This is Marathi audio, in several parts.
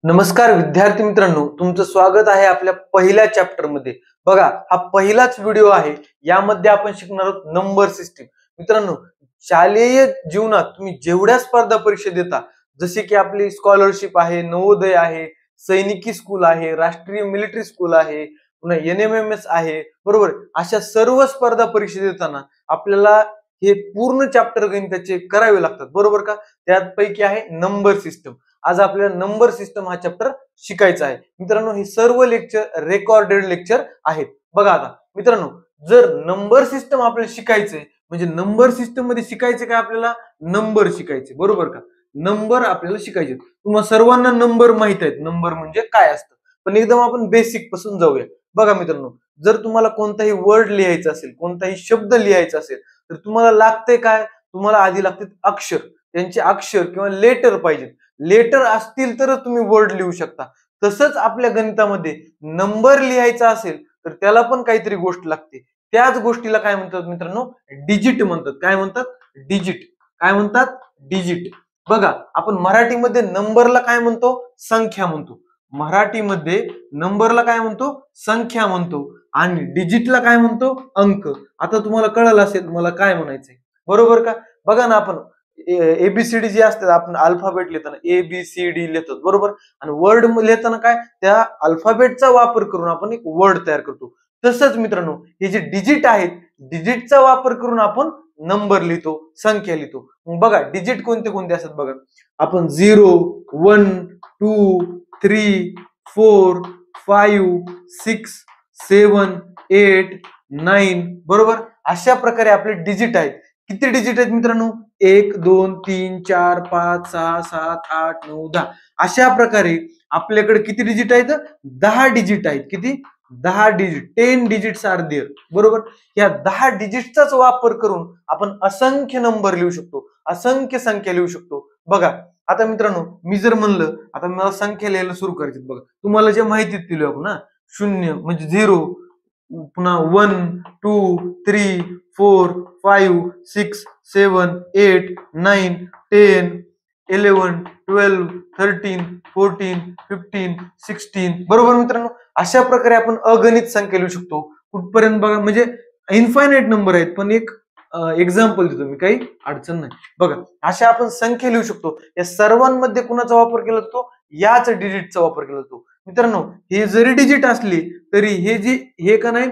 नमस्कार विद्यार्थी मित्रांनो, तुमचं स्वागत आहे आपल्या पहिल्या चॅप्टर मध्ये। बघा, हा पहिलाच व्हिडिओ आहे। यामध्ये आपण शिकणार आहोत नंबर सिस्टीम। मित्रांनो, शालेय जीवनात तुम्ही जेवढ्या स्पर्धा परीक्षा देता, जसे की आपली स्कॉलरशिप आहे, नवोदय आहे, सैनिकी स्कूल आहे, राष्ट्रीय मिलिटरी स्कूल आहे, पुन्हा NMMS आहे, बरोबर। अशा सर्व स्पर्धा परीक्षा देताना आपल्याला हे पूर्ण चॅप्टर गणिताचे करावे लागतात, बरोबर का। त्यापैकी आहे नंबर सिस्टम। आज आपल्याला नंबर सिस्टम हा चॅप्टर शिकायचा आहे। मित्रांनो, हे सर्व लेक्चर रेकॉर्डेड लेक्चर आहेत। बघा आता मित्रांनो, जर नंबर सिस्टम आपल्याला शिकायचंय म्हणजे नंबर सिस्टम मध्ये शिकायचे काय, आपल्याला नंबर शिकायचे, बरोबर का। नंबर आपल्याला शिकायचे। तुम्हा सर्वांना नंबर माहित आहेत, नंबर म्हणजे काय असतं, पण एकदम आपण बेसिक पासून जाऊया। बघा मित्रांनो, जर तुम्हाला कोणताही वर्ड लिहायचा असेल, कोणताही शब्द लिहायचा असेल, तर तुम्हाला लागते काय, तुम्हाला आधी लागते अक्षर। त्यांचे अक्षर किंवा लेटर पाहिजेत। लेटर असतील तर तुम्ही वर्ड लिहू शकता। तसंच आपल्या गणितामध्ये नंबर लिहायचा असेल तर त्याला पण काहीतरी गोष्ट लागते। त्याच गोष्टीला काय म्हणतात मित्रांनो, डिजिट म्हणतात। काय म्हणतात? डिजिट। काय म्हणतात? डिजिट। बघा, आपण मराठीमध्ये नंबरला काय म्हणतो? संख्या म्हणतो। मराठीमध्ये नंबरला काय म्हणतो? संख्या म्हणतो। आणि डिजिटला काय म्हणतो? अंक। आता तुम्हाला कळलं असेल मला काय म्हणायचंय, बरोबर का। बघा ना, आपण एबीसीडी जे असतात, आपण अल्फाबेट लिहिताना ABCD लिहितो, बरोबर। आणि वर्ड लिहिताना काय, त्या अल्फाबेटचा वापर करून आपण एक वर्ड तयार करतो। तसंच मित्रांनो, हे जे डिजिट आहेत, डिजिटचा वापर करून आपण नंबर लिहितो, संख्या लिहितो। मग बघा, डिजिट कोणते कोणते असतात बघा। आपण 0 1 2 3 4 5 6 7 8 9, बरोबर। अशा प्रकारे आपले डिजिट आहेत। किती डिजिट आहेत मित्रांनो? 1 2 3 4 5 6 7 8 9 10। अशा प्रकारे आपल्याकडे किती डिजिट आहेत? 10 डिजिट आहेत। किती? 10 डिजिट। 10 डिजिट्स आर देअर, बरोबर। या 10 डिजिटचाच वापर करून आपण असंख्य नंबर लिहू शकतो, असंख्य संख्या लिहू शकतो। बघा आता मित्रांनो, मी जर म्हणलं, आता मला संख्या लिहायला सुरू करायची, बघा तुम्हाला जे माहितीत दिलं आपण ना, 0 म्हणजे 0, पुन्हा 1 2 3 4 5 6 7 8 9 10 11 12 13 14 15 16, बरोबर मित्रांनो। अशा प्रकारे आपण अगणित संख्या लिहू शकतो। कुठपर्यंत बघा, म्हणजे इन्फायनाइट नंबर आहेत, पण एक एक्झाम्पल देतो मी, काही अडचण नाही। बघा, अशा आपण संख्या लिहू शकतो। या सर्वांमध्ये कुणाचा वापर केला जातो? याच डिजिटचा वापर केला जातो। मित्रांनो, हे जरी डिजिट असली तरी हे का नाही,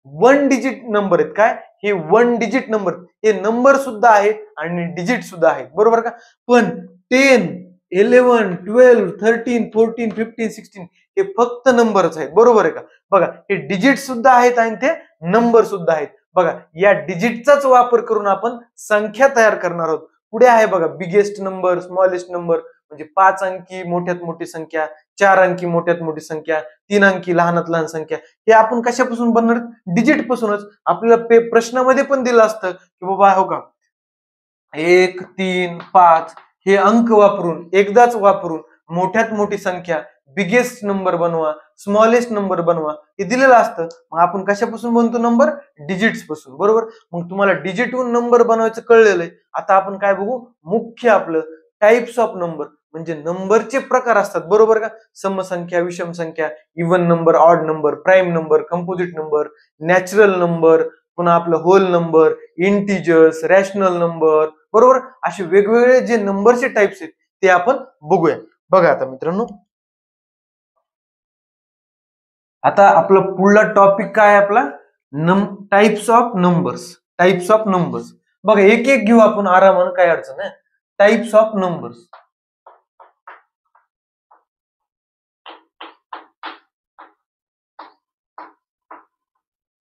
1 डिजिट नंबर आहेत। काय हे 1 डिजिट नंबर, हे नंबर सुद्धा आहेत आणि डिजिट सुद्धा आहेत, बरोबर का। पण 10 11 12 13 14 15 16 हे फक्त नंबरच आहेत, बरोबर आहे का। बघा, हे डिजिट सुद्धा आहेत आणि ते नंबर सुद्धा आहेत। बघा, या डिजिटचाच वापर करून आपण संख्या तयार करणार आहोत। पुढे आहे बघा, बिगेस्ट नंबर, स्मॉलेस्ट नंबर, म्हणजे 5 अंकी मोठ्यात मोठी संख्या, 4 अंकी मोठ्यात मोठी संख्या, 3 अंकी लहानात लहान संख्या। हे आपण कशापासून बनणार? डिजिट पासूनच। आपल्याला प्रश्नामध्ये पण दिलं असतं की बाबा हो का, 1 3 5 हे अंक वापरून, एकदाच वापरून मोठ्यात मोठी संख्या, बिगेस्ट नंबर बनवा, स्मॉलेस्ट नंबर बनवा, हे दिलेलं असतं। मग आपण कशापासून बनतो नंबर? डिजिट्स पासून, बरोबर। मग तुम्हाला डिजिटहून नंबर बनवायचं कळलेलं आहे। आता आपण काय बघू? मुख्य आपलं टाइप्स ऑफ नंबर, म्हणजे नंबरचे प्रकार असतात, बरोबर का। समसंख्या, विषम संख्या, even number, odd number, prime number, composite number, natural number, पुन्हा आपलं whole number, integers, rational number, बरोबर। असे वेगवेगळे जे नंबरचे टाइप्स आहेत ते आपण बघूया। बघा आता मित्रांनो, आता आपला पुढला टॉपिक काय आहे आपला? Types of numbers. Types of numbers, बघा एक एक घेऊ आपण आरामानं, काय अडचण आहे। टाइप्स ऑफ नंबर्स,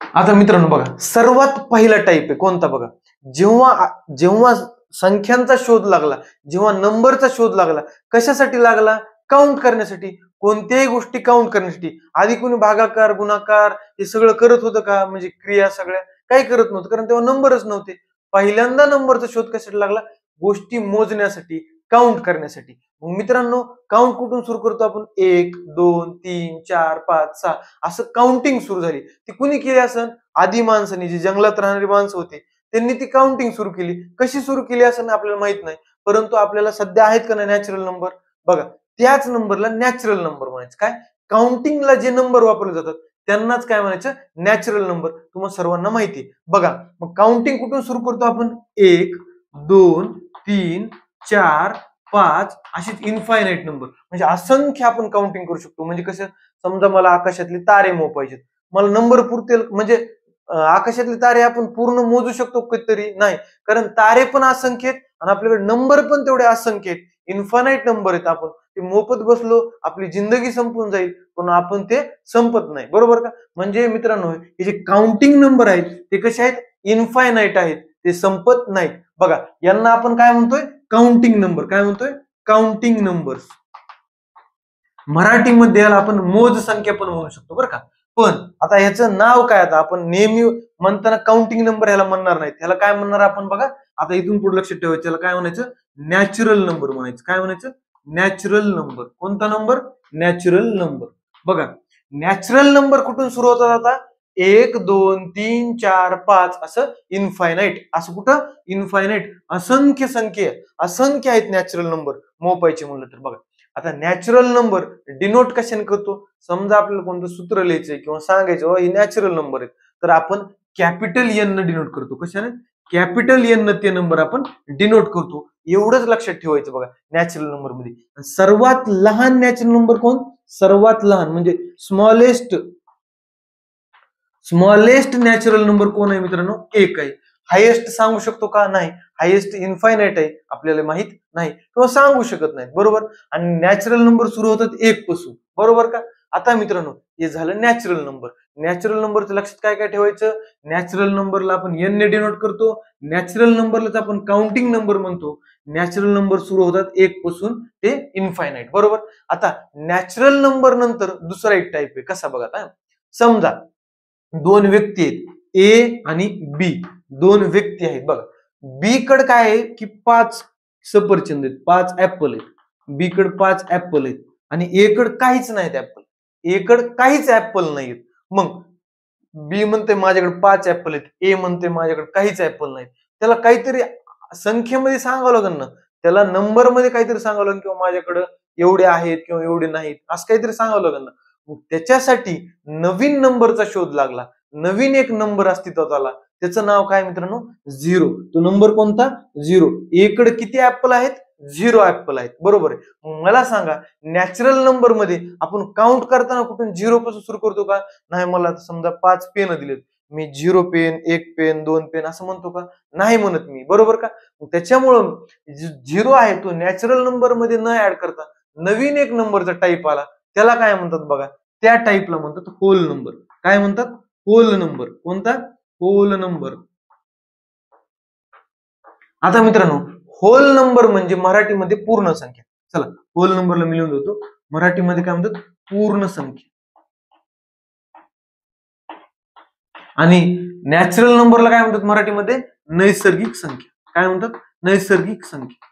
आता मित्रांनो बघा, सर्वात पहिला टाइप आहे कोणता बघा, जेव्हा जेव्हा संख्यांचा शोध लागला, जेव्हा नंबरचा शोध लागला, कशासाठी लागला? काउंट करण्यासाठी। कोणत्याही गोष्टी काउंट करण्यासाठी। आधी कोणी भागाकार, गुणाकार हे सगळं करत होतं का? म्हणजे क्रिया सगळ्या काही करत नव्हतं, कारण तेव्हा नंबरच नव्हते। पहिल्यांदा नंबरचा शोध कशासाठी लागला? गोष्टी मोजण्यासाठी, काउंट करण्यासाठी। मग मित्रांनो, काउंट कुठून सुरू करतो आपण? 1 2 3 4 5 6 असं काउंटिंग सुरू झाली। ती कुणी केली असेल? आदी माणसांनी, जी जंगलात राहणारी माणसं होती त्यांनी ती काउंटिंग सुरू केली। कशी सुरू केली असेल आपल्याला माहित नाही, परंतु आपल्याला सध्या आहेत का नाही नॅचरल नंबर? बघा, त्याच नंबरला नॅचरल नंबर म्हणायचं. काय काउंटिंगला जे नंबर वापरले जातात त्यांनाच काय म्हणायचं नॅचरल नंबर. तुम्हाला सर्वांना माहिती बघा. मग काउंटिंग कुठून सुरू करतो आपण 1 2 3 4 5 अशीच इन्फायनाईट नंबर म्हणजे असंख्य आपण काउंटिंग करू शकतो. म्हणजे कसं समजा मला आकाशातले तारे मोपायचे मला नंबर पुरतील म्हणजे आकाशातले तारे आपण पूर्ण मोजू शकतो कधीतरी नाही कारण तारे पण असंख्य आहेत आणि आपल्याकडे नंबर पण तेवढे असंख्य आहेत. इन्फायनाईट नंबर आहेत. आपण ते मोपत बसलो आपली जिंदगी संपून जाईल पण आपण ते संपत नाही बरोबर का. म्हणजे मित्रांनो हे जे काउंटिंग नंबर आहेत ते कसे आहेत इन्फायनाईट आहेत ते संपत नाहीत. बघा यांना आपण काय म्हणतोय काउंटिंग नंबर. काय म्हणतोय काउंटिंग नंबर्स. मराठीमध्ये याला आपण मोज संख्या पण म्हणू शकतो बरं का. पण आता ह्याचं नाव काय आता आपण नेहमी म्हणताना काउंटिंग नंबर ह्याला म्हणणार नाही. ह्याला काय म्हणणार आपण बघा आता इथून पुढे लक्षात ठेवायचं. याला काय म्हणायचं नॅचरल नंबर म्हणायचं. काय म्हणायचं नॅचरल नंबर. कोणता नंबर नॅचरल नंबर. बघा नॅचरल नंबर कुठून सुरू होतात आता 1 2 3 4 5 असं इन्फायनाईट. असं कुठं इन्फायनाईट असंख्य आहेत नॅचरल नंबर मोपायचे म्हणलं तर. बघा आता नॅचरल नंबर डिनोट कशाने करतो. समजा आपल्याला कोणतं सूत्र लिहायचंय किंवा सांगायचं हे नॅचरल नंबर आहेत तर आपण कॅपिटल एन न डिनोट करतो. कशाने कॅपिटल एन न ते नंबर आपण डिनोट करतो. एवढंच लक्षात ठेवायचं बघा नॅचरल नंबर मध्ये. सर्वात लहान नॅचरल नंबर कोण सर्वात लहान म्हणजे स्मॉलेस्ट नॅचरल नंबर कोण आहे मित्रांनो 1 आहे. हायेस्ट सांगू शकतो का नाही. हायेस्ट इन्फायनाईट आहे आपल्याला माहित नाही किंवा सांगू शकत नाही बरोबर. आणि नॅचरल नंबर सुरू होतात 1 पासून बरोबर का. आता मित्रांनो हे झालं नॅचरल नंबर. नॅचरल नंबरचं लक्षात काय काय ठेवायचं नॅचरल नंबरला आपण एन ने डिनोट करतो. नॅचरल नंबरलाच आपण काउंटिंग नंबर म्हणतो. नॅचरल नंबर सुरू होतात 1 पासून ते इन्फायनाईट बरोबर. आता नॅचरल नंबर नंतर दुसरा एक टाईप आहे कसा बघा. आता समजा 2 व्यक्ती आहेत ए आणि बी. 2 व्यक्ती आहेत बघा. बी कडे काय आहे की 5 सफरचंद आहेत 5 ऍपल आहेत. बी कडे 5 ऍपल आहेत आणि ए कडे काहीच नाहीत ऍपल. ए कडे काहीच ऍपल नाहीत. मग बी म्हणते माझ्याकडे 5 ऍपल आहेत. ए म्हणते माझ्याकडे काहीच ऍपल नाहीत. त्याला काहीतरी संख्येमध्ये सांगावं लागेल ना. त्याला नंबर मध्ये काहीतरी सांगावं लागेल किंवा माझ्याकडे एवढे आहेत किंवा एवढे नाहीत असं काहीतरी सांगावं लागेल ना. त्याच्यासाठी नवीन नंबरचा शोध लागला. नवीन एक नंबर अस्तित्वात आला त्याचं नाव काय मित्रांनो 0. तो नंबर कोणता 0. ए कडे किती ऍपल आहेत 0 ऍपल आहेत बरोबर आहे. मला सांगा नॅचरल नंबर मध्ये आपण काउंट करताना कुठून 0 पासून सुरू करतो का नाही. मला समजा 5 पेन दिलेत मी 0 पेन 1 पेन 2 पेन असं म्हणतो का नाही म्हणत मी बरोबर का. त्याच्यामुळं 0 आहे तो नॅचरल नंबर मध्ये न ऍड करता नवीन एक नंबरचा टाईप आला त्याला काय म्हणतात बघा त्या टाईपला म्हणतात होल नंबर. काय म्हणतात होल नंबर. कोणता होल नंबर. आता मित्रांनो होल नंबर म्हणजे मराठीमध्ये पूर्ण संख्या. चला होल नंबरला मी लिहून देतो. मराठीमध्ये काय म्हणतात पूर्ण संख्या. आणि नॅचरल नंबरला काय म्हणतात मराठीमध्ये नैसर्गिक संख्या. काय म्हणतात नैसर्गिक संख्या.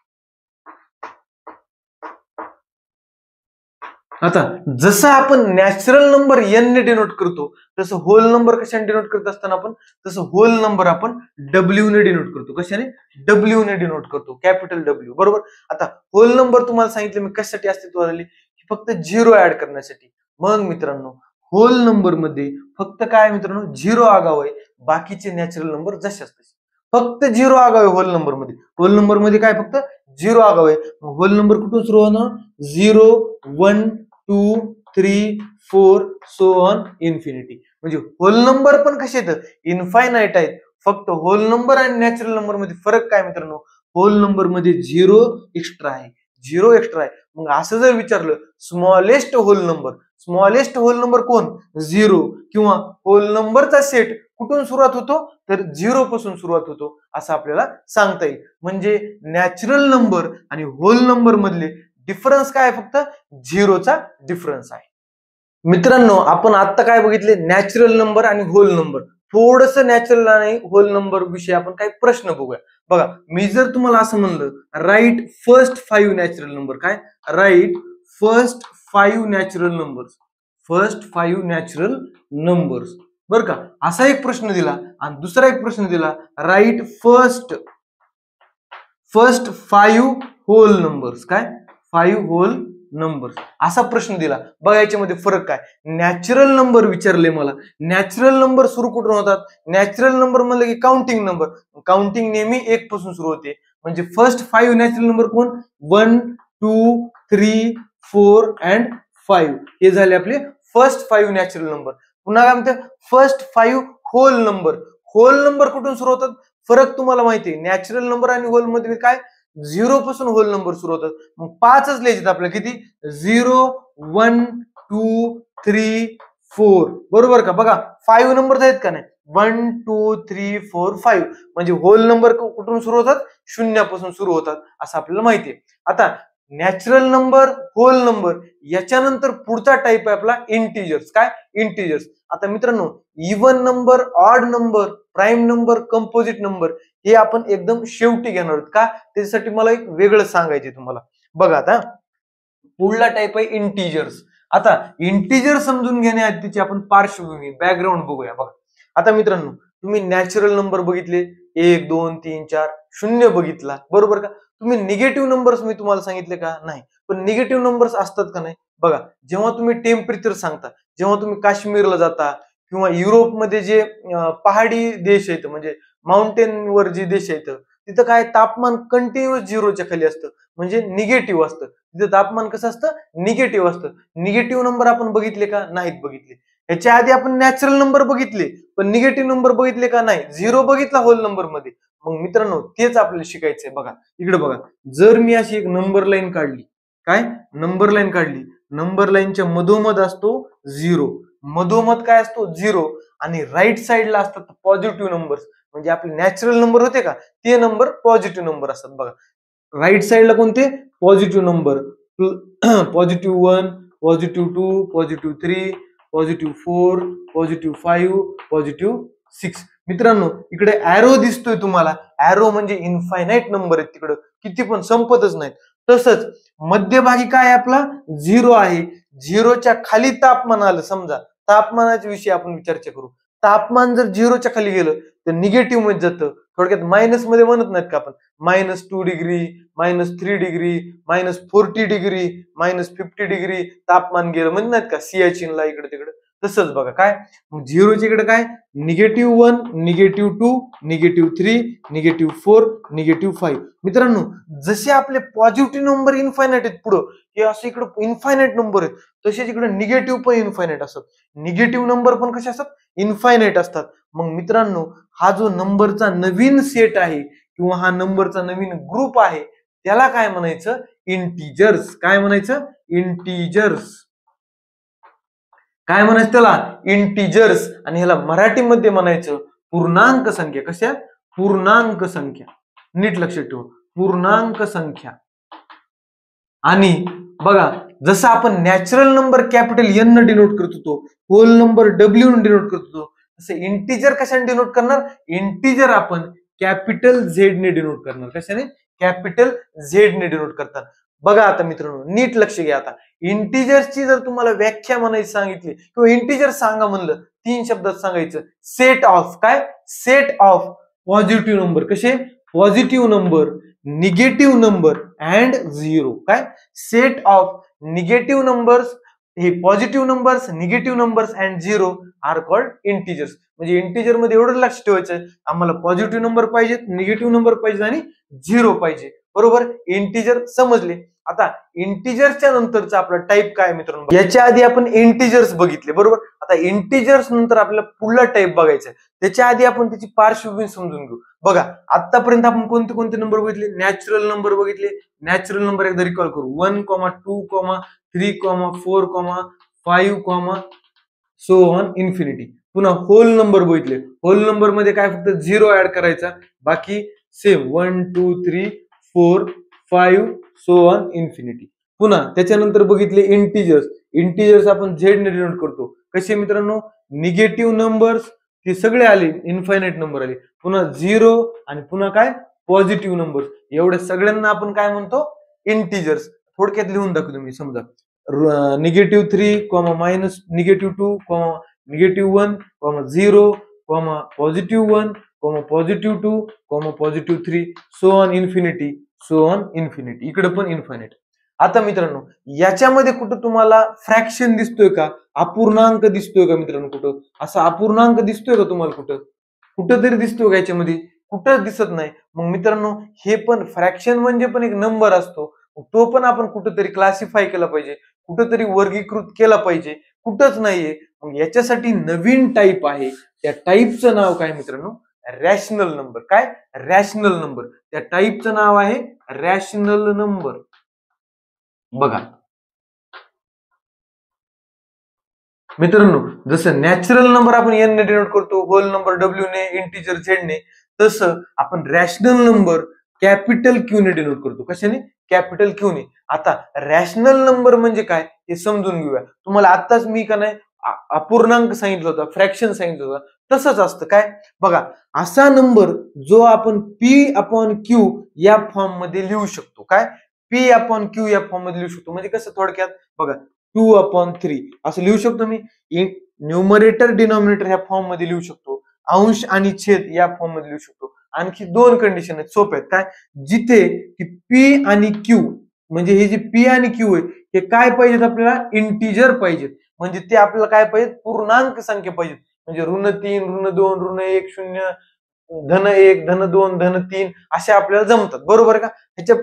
आता जसं आपण नॅचरल नंबर एन ने डिनोट करतो तसं होल नंबर कशाने डिनोट करत असताना आपण तसं होल नंबर आपण डब्ल्यू ने डिनोट करतो. कशाने डब्ल्यू ने डिनोट करतो कॅपिटल डब्ल्यू बरोबर. आता होल नंबर तुम्हाला सांगितलं मी कशासाठी अस्तित्वात आली फक्त 0 ऍड करण्यासाठी. मग मित्रांनो होल नंबर मध्ये फक्त काय मित्रांनो 0 आगाव आहे. बाकीचे नॅचरल नंबर जसे असते फक्त 0 आगाव आहे होल नंबर मध्ये. होल नंबर मध्ये काय फक्त 0 आगाव आहे. होल नंबर कुठून सुरू होणार 0 1 2 3 4 सो ऑन इन्फिनिटी. म्हणजे होल नंबर पण कसे आहेत इन्फायनाईट आहेत. फक्त होल नंबर आणि नॅचरल नंबर मध्ये फरक काय मित्रांनो होल नंबर मध्ये 0 एक्स्ट्रा आहे. 0 एक्स्ट्रा आहे. मग असं जर विचारलं स्मॉलेस्ट होल नंबर कोण 0 किंवा होल नंबरचा सेट कुठून सुरुवात होतो तर 0 पासून सुरुवात होतो असं आपल्याला सांगता येईल. म्हणजे नॅचरल नंबर आणि होल नंबर मधले डिफरन्स काय फक्त 0चा डिफरन्स आहे. मित्रांनो आपण आता काय बघितले नॅचरल नंबर आणि होल नंबर. थोडस नॅचरल आणि होल नंबर विषयी आपण काही प्रश्न बघूया. बघा मी जर तुम्हाला असं म्हणलं राईट फर्स्ट 5 नॅचरल नंबर. काय write first 5 natural numbers. First 5 natural numbers बर का असा एक प्रश्न दिला आणि दुसरा एक प्रश्न दिला राईट फर्स्ट 5 होल नंबर्स. काय 5 होल नंबर असा प्रश्न दिला. बघा याच्यामध्ये फरक काय. नॅचरल नंबर विचारले मला. नॅचरल नंबर सुरू कुठून होतात. नॅचरल नंबर म्हणलं की काउंटिंग नंबर. काउंटिंग नेहमी 1 पासून सुरू होते. म्हणजे फर्स्ट 5 नॅचरल नंबर कोण. 1 2 3 4 अँड 5 हे झाले आपले फर्स्ट 5 नॅचरल नंबर. पुन्हा काय म्हणते first 5 whole number. Whole number कुठून सुरू होतात. फरक तुम्हाला माहिती आहे. नॅचरल नंबर आणि होल मध्ये काय 0 पासून होल नंबर सुरू होतात. मग 5च लिहायचे आपल्याला. किती 0 1 2 3 4 बरोबर का. बघा 5 नंबर आहेत का नाही. 1 2 3 4 5 म्हणजे होल नंबर कुठून सुरू होतात. 0 पासून सुरू होतात असं आपल्याला माहिती आहे. आता नॅचरल नंबर होल नंबर याच्यानंतर पुढचा टाइप आहे आपला इंटिजर्स. काय इंटिजर्स. आता मित्रांनो even number odd number prime number composite number हे आपण एकदम शेवटी घेणार आहोत. का त्याच्यासाठी मला एक वेगळं सांगायचे तुम्हाला. बघा आता पुढला टाइप आहे इंटिजर्स. आता इंटिजर समजून घेण्याआधीची आपण पार्श्वभूमी बॅकग्राऊंड बघूया. बघा आता मित्रांनो तुम्ही नॅचरल नंबर बघितले 1 2 3 4 0 बघितला बरोबर का. तुम्ही निगेटिव्ह नंबर्स मी तुम्हाला सांगितले का नाही. पण निगेटिव्ह नंबर्स असतात का नाही. बघा जेव्हा तुम्ही टेम्परेचर सांगता, जेव्हा तुम्ही काश्मीरला जाता किंवा युरोपमध्ये जे पहाडी देश आहेत म्हणजे माउंटेन वर जे देश आहेत तिथं काय तापमान कंटिन्युअस 0च्या खाली असतं म्हणजे निगेटिव्ह असतं. तिथं तापमान कसं असतं निगेटिव्ह असतं. निगेटिव्ह नंबर आपण बघितले का नाहीत बघितले. ह्याच्या आधी आपण नॅचरल नंबर बघितले पण निगेटिव्ह नंबर बघितले का नाही. 0 बघितला होल नंबर मध्ये. मग मित्रांनो तेच आपल्याला शिकायचंय. बघा इकडे बघा जर मी अशी एक नंबर लाईन काढली. काय नंबर लाईन काढली. नंबर लाईनच्या मधोमध असतो 0. मधोमध काय असतो 0 आणि राईट साइडला असतात पॉझिटिव्ह नंबर्स. म्हणजे आपले नॅचरल नंबर होते का ते नंबर पॉझिटिव्ह नंबर असतात. बघा राईट साइडला कोणते positive number. Positive 1 positive 2 positive 3 positive 4 positive 5 positive 6. मित्रांनो इकडे ऍरो दिसतोय तुम्हाला. ऍरो म्हणजे इन्फायनाइट नंबर आहेत तिकडं किती पण संपतच नाहीत. तसंच मध्यभागी काय आपला 0 आहे. 0च्या खाली तापमान आलं समजा. तापमानाच्या विषयी आपण चर्चा करू. तापमान जर 0च्या खाली गेलं तर निगेटिव्ह मध्ये जातं. थोडक्यात मायनस मध्ये म्हणत नाहीत का आपण -2 डिग्री -3 डिग्री -40 डिग्री -50 डिग्री तापमान गेलं म्हणत नाहीत का सियाचीनला इकडे तिकडे. तसंच बघा काय 0च्या इकडे काय -1 -2 -3 -4 -5. मित्रांनो जसे आपले पॉझिटिव्ह नंबर इन्फायनाइट आहेत पुढं हे असे इकडे इन्फायनाइट नंबर आहेत तसेच इकडे निगेटिव्ह पण इन्फायनाइट असतात. निगेटिव्ह नंबर पण कसे असतात इन्फायनाइट असतात. मग मित्रांनो हा जो नंबरचा नवीन सेट आहे किंवा हा नंबरचा नवीन ग्रुप आहे त्याला काय म्हणायचं इंटिजर्स. काय म्हणायचं इंटिजर्स. काय म्हणायचं त्याला इंटिजर्स. आणि ह्याला मराठीमध्ये म्हणायचं पूर्णांक संख्या. कशा पूर्णांक संख्या. नीट लक्षात ठेवा पूर्णांक संख्या. आणि बघा जसं आपण नॅचरल नंबर कॅपिटल N न डिनोट करत होतो होल नंबर W न डिनोट करत होतो तसे इंटिजर कशाने डिनोट करणार. इंटिजर आपण कॅपिटल Z ने डिनोट करणार. कशाने कॅपिटल Z ने डिनोट करतात. बघा आता मित्रांनो नीट लक्ष घ्या. आता इंटिजर्सची जर तुम्हाला व्याख्या म्हणायची सांगितली किंवा इंटिजर सांगा म्हणलं 3 शब्दात सांगायचं सेट ऑफ. काय सेट ऑफ पॉझिटिव्ह नंबर. कसे positive number negative number and 0. काय सेट ऑफ निगेटिव्ह नंबर्स हे positive numbers negative numbers and 0 are called integers. म्हणजे इंटिजर मध्ये एवढं लक्ष ठेवायचं आम्हाला पॉझिटिव्ह नंबर पाहिजेत निगेटिव्ह नंबर पाहिजे आणि 0 पाहिजे. बरोबर इंटिजर समजले. आता इंटिजर्सच्या नंतरचा आपला टाइप काय मित्रांनो. याच्या आधी आपण इंटिजर्स बघितले बरोबर. आता इंटिजर्स नंतर आपल्याला पुढला टाइप बघायचा. त्याच्या आधी आपण त्याची पार्श्वभूमी समजून घेऊ. बघा आतापर्यंत आपण कोणते कोणते नंबर बघितले नॅचरल नंबर बघितले. नॅचरल नंबर एकदा रिकॉल करू 1 2 3 4 5 सो ऑन इन्फिनिटी. पुन्हा होल नंबर बघितले. होल नंबर मध्ये काय फक्त 0 ऍड करायचा बाकी सेम 1 2 3 4 5 सो ऑन इन्फिनिटी. पुन्हा त्याच्यानंतर बघितले इंटिजर्स. इंटिजर्स आपण Z ने डिनोट करतो. कसे मित्रांनो निगेटिव्ह नंबर्स ते सगळे आले इन्फायनाइट नंबर आले. पुन्हा 0 आणि पुन्हा काय पॉझिटिव्ह नंबर्स. एवढ्या सगळ्यांना आपण काय म्हणतो इंटिजर्स. थोडक्यात लिहून दाखवतो मी. समजा -3 मायनस -2 -1 0 +1 +2 +3 सो ऑन इन्फिनिटी इकडे पण इन्फायनाइट. आता मित्रांनो याच्यामध्ये कुठं तुम्हाला फ्रॅक्शन दिसतोय का, अपूर्णांक दिसतोय का मित्रांनो? कुठं असा अपूर्णांक दिसतोय का तुम्हाला? कुठं तरी दिसतोय का याच्यामध्ये? कुठं दिसत नाही. मग मित्रांनो हे पण फ्रॅक्शन म्हणजे पण एक नंबर असतो, तो पण आपण कुठंतरी क्लासिफाय केला पाहिजे, कुठंतरी वर्गीकृत केला पाहिजे, कुठंच नाहीये. मग याच्यासाठी नवीन टाईप आहे, त्या टाईपचं नाव काय मित्रांनो? Rational number. काय? Rational number. त्या टाईपचं नाव आहे रॅशनल नंबर. बघा मित्रांनो जसं नॅचरल नंबर आपण एन ने डिनोट करतो, होल नंबर डब्ल्यू ने, इंटिजर झेड ने, तसं आपण रॅशनल नंबर कॅपिटल क्यू ने डिनोट करतो. कशाने? कॅपिटल क्यू ने. आता रॅशनल नंबर म्हणजे काय हे समजून घेऊया. तुम्हाला आत्ताच मी का नाही अपूर्णांक सांगितलं होतं, फ्रॅक्शन सांगितलं होतं, तसंच असतं. काय? बघा असा नंबर जो आपण पी अपॉन क्यू या फॉर्म मध्ये लिहू शकतो. काय? पी अपॉन क्यू या फॉर्म मध्ये लिहू शकतो. म्हणजे कसं? थोडक्यात बघा 2/3 असं लिहू शकतो मी. न्यूमरेटर डिनॉमिनेटर ह्या फॉर्म मध्ये लिहू शकतो, अंश आणि छेद या फॉर्म मध्ये लिहू शकतो. आणखी दोन कंडिशन आहेत सोप्या आहेत. काय? जिथे की पी आणि क्यू म्हणजे हे जे पी आणि क्यू आहे हे काय पाहिजेत? आपल्याला इंटिजर पाहिजेत. म्हणजे ते आपल्याला काय पाहिजेत? पूर्णांक संख्या पाहिजेत. म्हणजे ऋण 3, ऋण 2, ऋण 1, 0, धन 1, धन 2, धन 3 असे आपल्याला जमतात. बरोबर का? ह्याच्या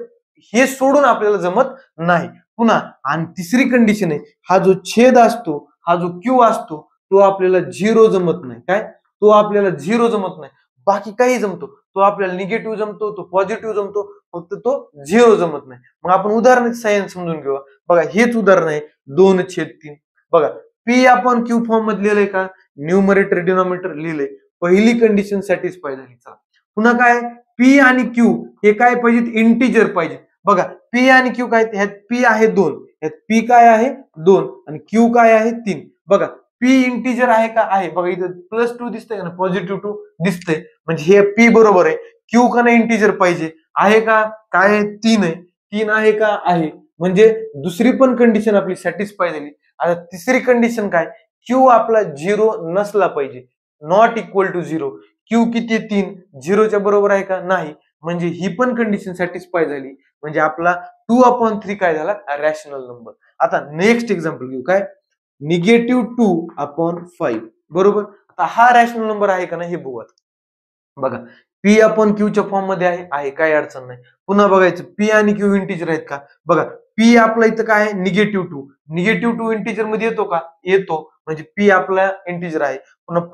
हे सोडून आपल्याला जमत नाही. पुन्हा आणि तिसरी कंडिशन आहे, हा जो छेद असतो, हा जो क्यू असतो, तो आपल्याला झिरो जमत नाही. काय? तो आपल्याला झिरो जमत नाही. बाकी काही जमतो. तो आपल्याला निगेटिव्ह जमतो, तो पॉझिटिव्ह जमतो, फक्त तो झिरो जमत नाही. मग आपण उदाहरणाची साहाय्याने समजून घेऊया. बघा हेच उदाहरण आहे 2/3. बघा पी अपॉन क्यू फॉर्म मध्ये लिहिलंय का? न्यूमरेटर डिनॉमिनेटर लिहिलंय. पहिली कंडिशन सॅटिस्फाय झाली. पुन्हा काय? पी आणि क्यू हे काय पाहिजेत? इंटिजर पाहिजे. बघा पी आणि क्यू काय? ह्यात पी आहे 2, ह्यात पी काय आहे? 2 आणि क्यू काय आहे? 3. बघा पी इंटिजर आहे का? आहे. बघा इथं +2 दिसतंय ना, पॉझिटिव्ह 2 दिसतंय. म्हणजे हे पी बरोबर आहे. क्यू का नाही इंटिजर पाहिजे? आहे का? काय आहे? 3 आहे. 3 आहे का? आहे. म्हणजे दुसरी पण कंडिशन आपली सॅटिस्फाय झाली. आता तिसरी कंडिशन काय? क्यू आपला 0 नसला पाहिजे. Not equal to 0. क्यू किती? 3. 0च्या बरोबर आहे का? नाही. म्हणजे ही पण कंडिशन सॅटिस्फाय झाली. म्हणजे आपला 2/3 काय झाला? Rational number. आता नेक्स्ट एक्झाम्पल घेऊ. काय? -2/5. बरोबर. आता हा रॅशनल नंबर आहे का नाही हे बघू. बघा पी अपॉन क्यूच्या फॉर्म मध्ये आहे, काही अडचण नाही. पुन्हा बघायचं पी आणि क्यू इंटिजर आहेत का? बघा पी आपला इथं काय आहे? -2. -2 इंटिजर मध्ये येतो का? येतो. म्हणजे पी आपला इंटिजर आहे. पुन्हा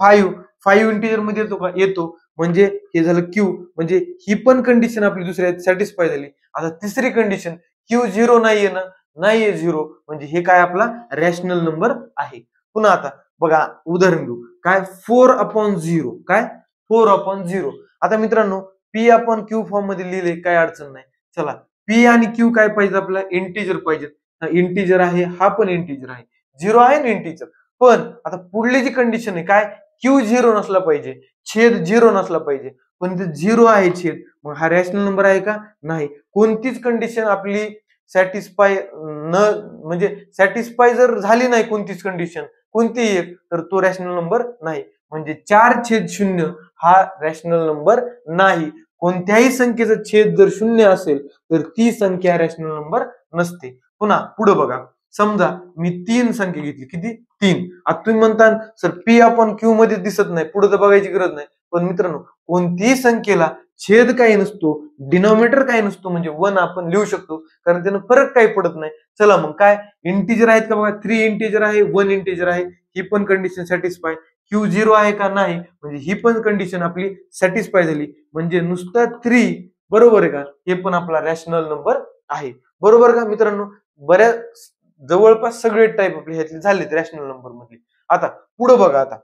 5 इंटिजर मध्ये येतो का? येतो. म्हणजे हे झालं क्यू. म्हणजे ही पण कंडिशन आपली दुसऱ्या सॅटिस्फाय झाली. आता तिसरी कंडिशन क्यू 0 नाहीये ना? नाहीये 0. म्हणजे हे काय आपला रॅशनल नंबर आहे. पुन्हा आता बघा उदाहरण घेऊ. काय? 4/0. काय? 4/0. आता मित्रांनो पी अपॉन क्यू फॉर्म मध्ये लिहिले, काय अडचण नाही. चला पी आणि क्यू काय पाहिजे? आपल्याला इंटिजर पाहिजे. इंटिजर आहे, हा पण इंटिजर आहे. 0 आहे ना इंटिजर. पण आता पुढली जी कंडिशन आहे काय? क्यू 0 नसला पाहिजे, छेद 0 नसला पाहिजे. पण इथे 0 आहे छेद. मग हा रॅशनल नंबर आहे का? नाही. कोणतीच कंडिशन आपली सॅटिस्फाय म्हणजे सॅटिस्फाय जर झाली नाही कोणतीच कंडिशन, कोणतीही एक, तर तो रॅशनल नंबर नाही. म्हणजे 4/0 हा रॅशनल नंबर नाही. कोणत्याही संख्येचा छेद जर 0 असेल तर ती संख्या रॅशनल नंबर नसते. पुन्हा पुढे बघा. समजा मी 3 संख्या घेतली. किती? 3. आता तुम्ही म्हणता सर पी अपॉन क्यू मध्ये दिसत नाही, पुढे तर बघायची गरज नाही. पण मित्रांनो कोणतीही संख्येला छेद काही नसतो, डिनॉमिनेटर काही नसतो, म्हणजे 1 आपण लिहू शकतो, कारण त्यानं फरक काही पडत नाही. चला मग काय इंटिजर आहेत का? बघा 3 इंटिजर आहे, 1 इंटिजर आहे. ही पण कंडिशन सॅटिस्फाय. क्यू 0 आहे का? नाही. म्हणजे ही पण कंडिशन आपली सॅटिस्फाय झाली. म्हणजे नुसतं 3 बरोबर आहे का? हे पण आपला रॅशनल नंबर आहे. बरोबर का मित्रांनो? बऱ्याच जवळपास सगळे टाईप आपले ह्यातले झालेत रॅशनल नंबर मध्ये. आता पुढे बघा. आता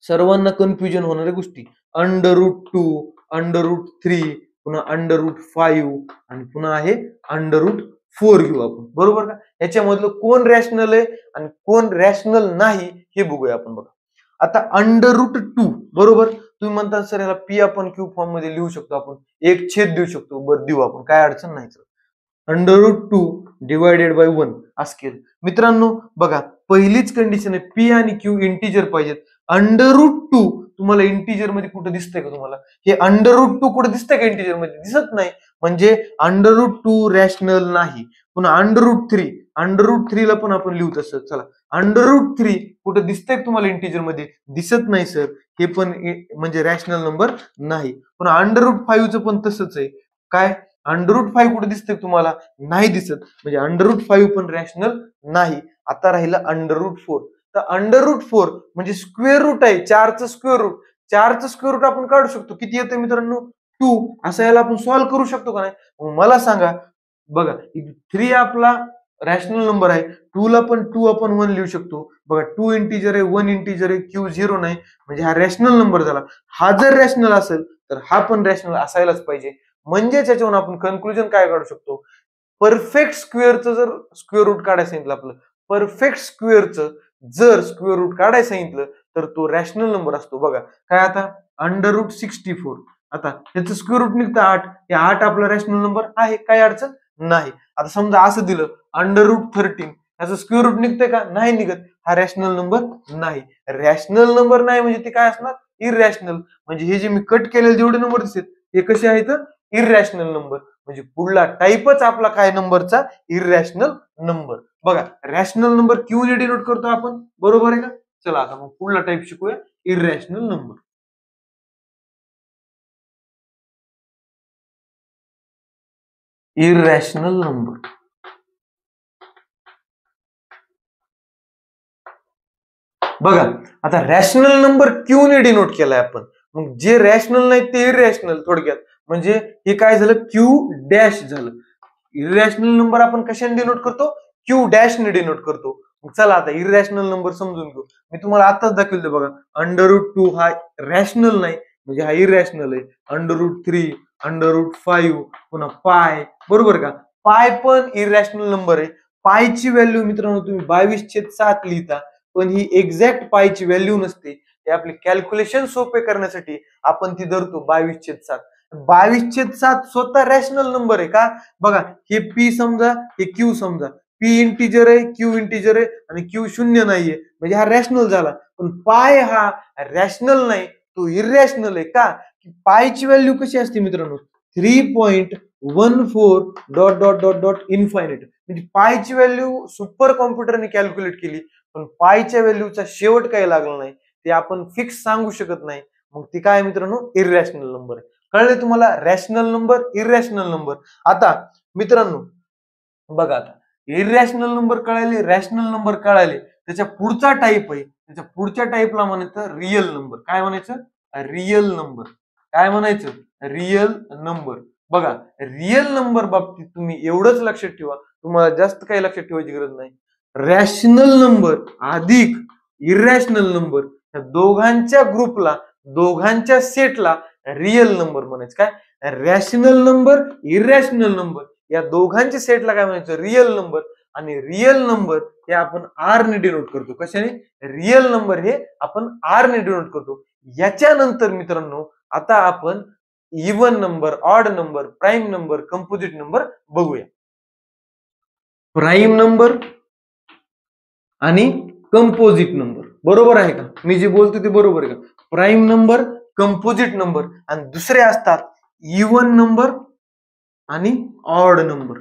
सर्वांना कन्फ्युजन होणाऱ्या गोष्टी √2, √3, पुन्हा √5 आणि पुन्हा आहे √4 घेऊ आपण. बरोबर का? याच्यामधलं कोण रॅशनल आहे आणि कोण रॅशनल नाही हे बघूया आपण. बघा आता √2 बरोबर. तुम्ही म्हणता सर याला पी अपॉन क्यू फॉर्म मध्ये लिहू शकतो आपण, एक छेद देऊ शकतो. बरं देऊ आपण, काय अडचण नाही. √2 डिवायडेड बाय 1 असं केलं. मित्रांनो बघा पहिलीच कंडिशन आहे पी आणि क्यू इंटिजर पाहिजेत. √2 तुम्हाला इंटिजर मध्ये कुठे दिसतंय का तुम्हाला? हे √2 कुठे दिसतंय का इंटिजर मध्ये? दिसत नाही. म्हणजे √2 रॅशनल नाही. पुन्हा √3 ला पण आपण लिहू तसं. चला, √3 कुठे दिसतंय का तुम्हाला इंटिजर मध्ये? दिसत नाही सर. हे पण म्हणजे रॅशनल नंबर नाही. पुन्हा √5चं पण तसंच आहे. काय √5 कुठे दिसतंय तुम्हाला? नाही दिसत. म्हणजे √5 पण रॅशनल नाही. आता राहिलं √4. तर √4 म्हणजे स्क्वेअर रूट आहे. 4चं स्क्वेअर रूट. 4चं स्क्वेअर रूट आपण काढू शकतो. किती येतं मित्रांनो? 2. असं याला आपण सॉल्व्ह करू शकतो का नाही? मग मला सांगा, बघा 3 आपला रॅशनल नंबर आहे. 2 ला पण 2 आपण 1 लिहू शकतो. बघा 2 इंटिजर आहे, 1 इंटिजर आहे, Q 0 नाही. म्हणजे हा रॅशनल नंबर झाला. हा जर रॅशनल असेल तर हा पण रॅशनल असायलाच पाहिजे. म्हणजे त्याच्यावरून आपण कन्क्लुजन काय काढू शकतो? परफेक्ट स्क्वेअरचं जर स्क्वेअर रूट काढायला सांगितलं, आपलं परफेक्ट स्क्वेअरचं जर स्क्वेअर रूट काढायला सांगितलं तर तो रॅशनल नंबर असतो. बघा काय आता √64. आता ह्याचं स्क्वेअर रूट निघतं 8. हे 8 आपला रॅशनल नंबर आहे, काय अडचण नाही. आता समजा असं दिलं √13, ह्याचं स्क्वेअर रूट निघतंय का? नाही निघत. हा रॅशनल नंबर नाही. रॅशनल नंबर नाही म्हणजे ते काय असणार? इररॅशनल. म्हणजे हे जे मी कट केलेले जेवढे नंबर दिसतात हे कसे आहेत? इररॅशनल नंबर. म्हणजे पुढला टाईपच आपला काय नंबरचा? इररॅशनल नंबर. बघा रॅशनल नंबर क्यू ने डिनोट करतो आपण, बरोबर आहे का? चला आता मग पुढला टाईप शिकूया, इररॅशनल नंबर. Irrational number. बघा आता रॅशनल नंबर क्यू ने डिनोट केलाय आपण. मग जे रॅशनल नाही ते इररॅशनल थोडक्यात. म्हणजे हे काय झालं? क्यू डॅश झालं. इररॅशनल नंबर आपण कशाने डिनोट करतो? क्यू डॅश ने डिनोट करतो. चला आता इररॅशनल नंबर समजून घेऊ. मी तुम्हाला आताच दाखवलं बघा, √2 हा रॅशनल नाही म्हणजे हा इररॅशनल आहे. √3, √5, पुन्हा पाय, बरोबर का? पाय पण इररॅशनल नंबर आहे. पायची व्हॅल्यू मित्रांनो तुम्ही 22/7 लिहिता, पण ही एक्झॅक्ट पायची व्हॅल्यू नसते. हे आपले कॅल्क्युलेशन सोपे करण्यासाठी आपण ती धरतो 22/7. 22/7 स्वतः रॅशनल नंबर आहे का? बघा हे पी समजा, हे क्यू समजा. पी इंटिजर आहे, क्यू इंटिजर आहे आणि क्यू शून्य नाहीये, म्हणजे हा रॅशनल झाला. पण पाय हा रॅशनल नाही, तो इररॅशनल आहे का? पायची व्हॅल्यू कशी असते मित्रांनो? 3.14 dot dot dot dot infinite. म्हणजे पायची व्हॅल्यू सुपर कॉम्प्युटरने कॅल्क्युलेट केली, पण पायच्या व्हॅल्यूचा शेवट काही लागला नाही. ते आपण फिक्स सांगू शकत नाही. मग ती काय मित्रांनो? इररॅशनल नंबर आहे. कळले तुम्हाला? Rational number, irrational number. आता मित्रांनो बघा, आता इररॅशनल नंबर कळाले, रॅशनल नंबर कळाले. त्याच्या पुढचा टाईप आहे, त्याच्या पुढच्या टाईपला म्हणायचं रिअल नंबर. काय म्हणायचं? Real number. काय म्हणायचं? Real number. बघा रिअल नंबर बाबतीत तुम्ही एवढंच लक्षात ठेवा, तुम्हाला जास्त काही लक्षात ठेवायची गरज नाही. रॅशनल नंबर अधिक इररॅशनल नंबर या दोघांच्या ग्रुपला, दोघांच्या सेटला रिअल नंबर म्हणायचं. काय? रॅशनल नंबर, इररॅशनल नंबर या दोघांच्या सेटला काय म्हणायचं? Real number. आणि रिअल नंबर हे आपण आर ने डिनोट करतो. कशाने? रिअल नंबर हे आपण आर ने डिनोट करतो. याच्यानंतर मित्रांनो आता आपण even number, odd number, prime number, composite number बघूया. प्राईम नंबर आणि कंपोजिट नंबर, बरोबर आहे का? मी जे बोलतो ते बरोबर आहे का? प्राईम नंबर, कंपोजिट नंबर आणि दुसरे असतात इव्हन नंबर आणि ऑड नंबर.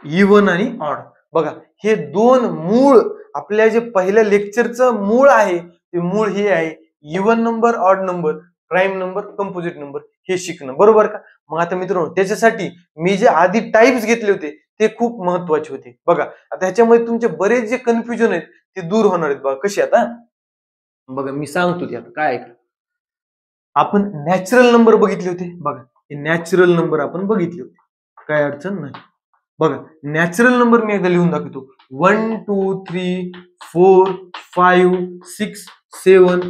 इव्हन आणि ऑड. बघा हे दोन मूळ आपल्या जे पहिल्या लेक्चरचं मूळ आहे, ते मूळ हे आहे even number, odd number, prime number, composite number हे शिकणं, बरोबर का? मग आता मित्रांनो त्याच्यासाठी मी जे आधी टाइप्स घेतले होते ते खूप महत्वाचे होते. बघा आता ह्याच्यामध्ये तुमचे बरेच जे कन्फ्युजन आहेत ते दूर होणार आहेत. बघा कसे आता, बघा मी सांगतो ते आता काय आहे. आपण नॅचरल नंबर बघितले होते. बघा हे नॅचरल नंबर आपण बघितले होते, काय अडचण नाही. बघा नॅचरल नंबर मी एकदा लिहून दाखवतो. 1 2 3 4 5 6 7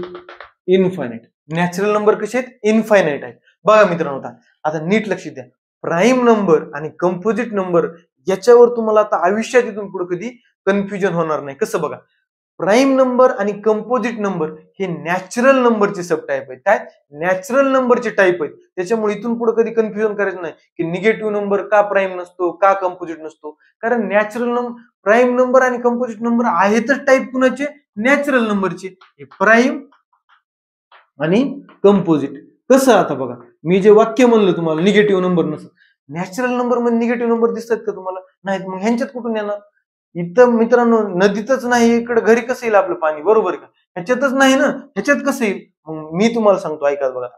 इनफायनाइट. नॅचरल नंबर कसे आहेत? इनफायनाइट आहेत. बघा मित्रांनो आता नीट लक्ष द्या. प्राईम नंबर आणि कंपोजिट नंबर याच्यावर तुम्हाला आता आयुष्यात इथून पुढे कधी कन्फ्युजन होणार नाही. कसं? बघा प्राईम नंबर आणि कंपोजिट नंबर हे नॅचरल नंबरचे सब टाईप आहेत. काय? नॅचरल नंबरचे टाईप आहेत. त्याच्यामुळे इथून पुढे कधी कन्फ्युजन करायचं नाही की निगेटिव्ह नंबर का प्राईम नसतो, का कंपोजिट नसतो. कारण नॅचरल नंबर, प्राईम नंबर आणि कंपोजिट नंबर आहेतच टाईप कुणाचे? नॅचरल नंबरचे. प्राईम आणि कंपोजिट. कसं आता बघा, मी जे वाक्य म्हणलं तुम्हाला निगेटिव्ह नंबर नसत, नॅचरल नंबर मध्ये निगेटिव्ह नंबर दिसतात का तुम्हाला? नाहीत. मग ह्यांच्यात कुठून येणार? इथं मित्रांनो नदीतच नाही, इकडे घरी कसं येईल आपलं पाणी, बरोबर का? ह्याच्यातच नाही ना, ह्याच्यात कसं येईल? मग मी तुम्हाला सांगतो, ऐका बघा.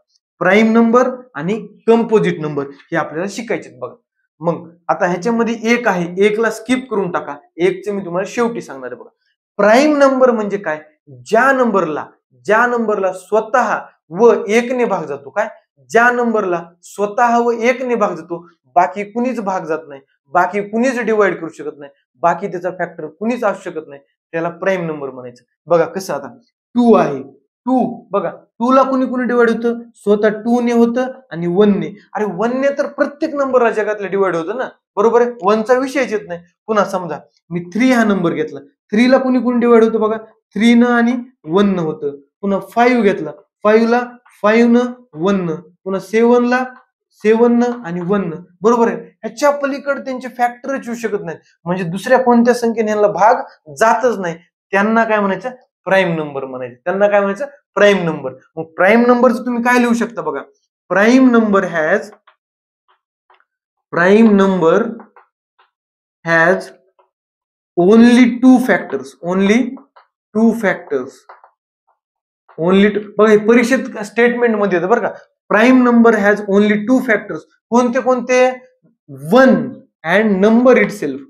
प्राईम नंबर आणि कंपोजिट नंबर हे आपल्याला शिकायचे बघा. मग आता ह्याच्यामध्ये एक आहे, एकला स्किप करून टाका, एकचे मी तुम्हाला शेवटी सांगणार आहे बघा. प्राईम नंबर म्हणजे काय? ज्या नंबरला स्वतः व एकने भाग जातो. काय? ज्या नंबरला स्वतः व एकने भाग जातो, बाकी कुणीच भाग जात नाही, बाकी कुणीच डिवाइड करू शकत नाही, बाकी त्याचा फॅक्टर कुणीच असू शकत नाही, त्याला प्राईम नंबर म्हणायचं. बघा कसं, आता 2 आहे, 2 बघा, 2 ला कुणी कुणी डिवाइड होतं? स्वतः 2 ने होतं आणि 1 ने. अरे 1 ने तर प्रत्येक नंबरला जगातले डिवाइड होतं ना, बरोबर आहे? 1 चा विषयच येत नाही. पुन्हा समजा मी 3 हा नंबर घेतला, 3 ला कुणी कुणी डिवाइड होतं बघा, 3 न आणि 1 न होतं. पुन्हा 5 घेतला, 5 ला 5 न 1 न. पुन्हा 7 ला 7 न आणि 1 न, बरोबर आहे? ह्याच्या पलीकडे त्यांचे फॅक्टरच येऊ शकत नाहीत, म्हणजे दुसऱ्या कोणत्या संख्येने यांना भाग जातच नाही. त्यांना काय म्हणायचं? प्राईम नंबर म्हणायचं. त्यांना काय म्हणायचं? Prime number. मग प्राईम नंबरचं तुम्ही काय लिहू शकता बघा, prime number has only 2 factors. बघा हे परीक्षेत स्टेटमेंट मध्ये येतं बरं का. Prime number has only 2 factors. कोणते कोणते? 1 अँड नंबर इटसेल्फ.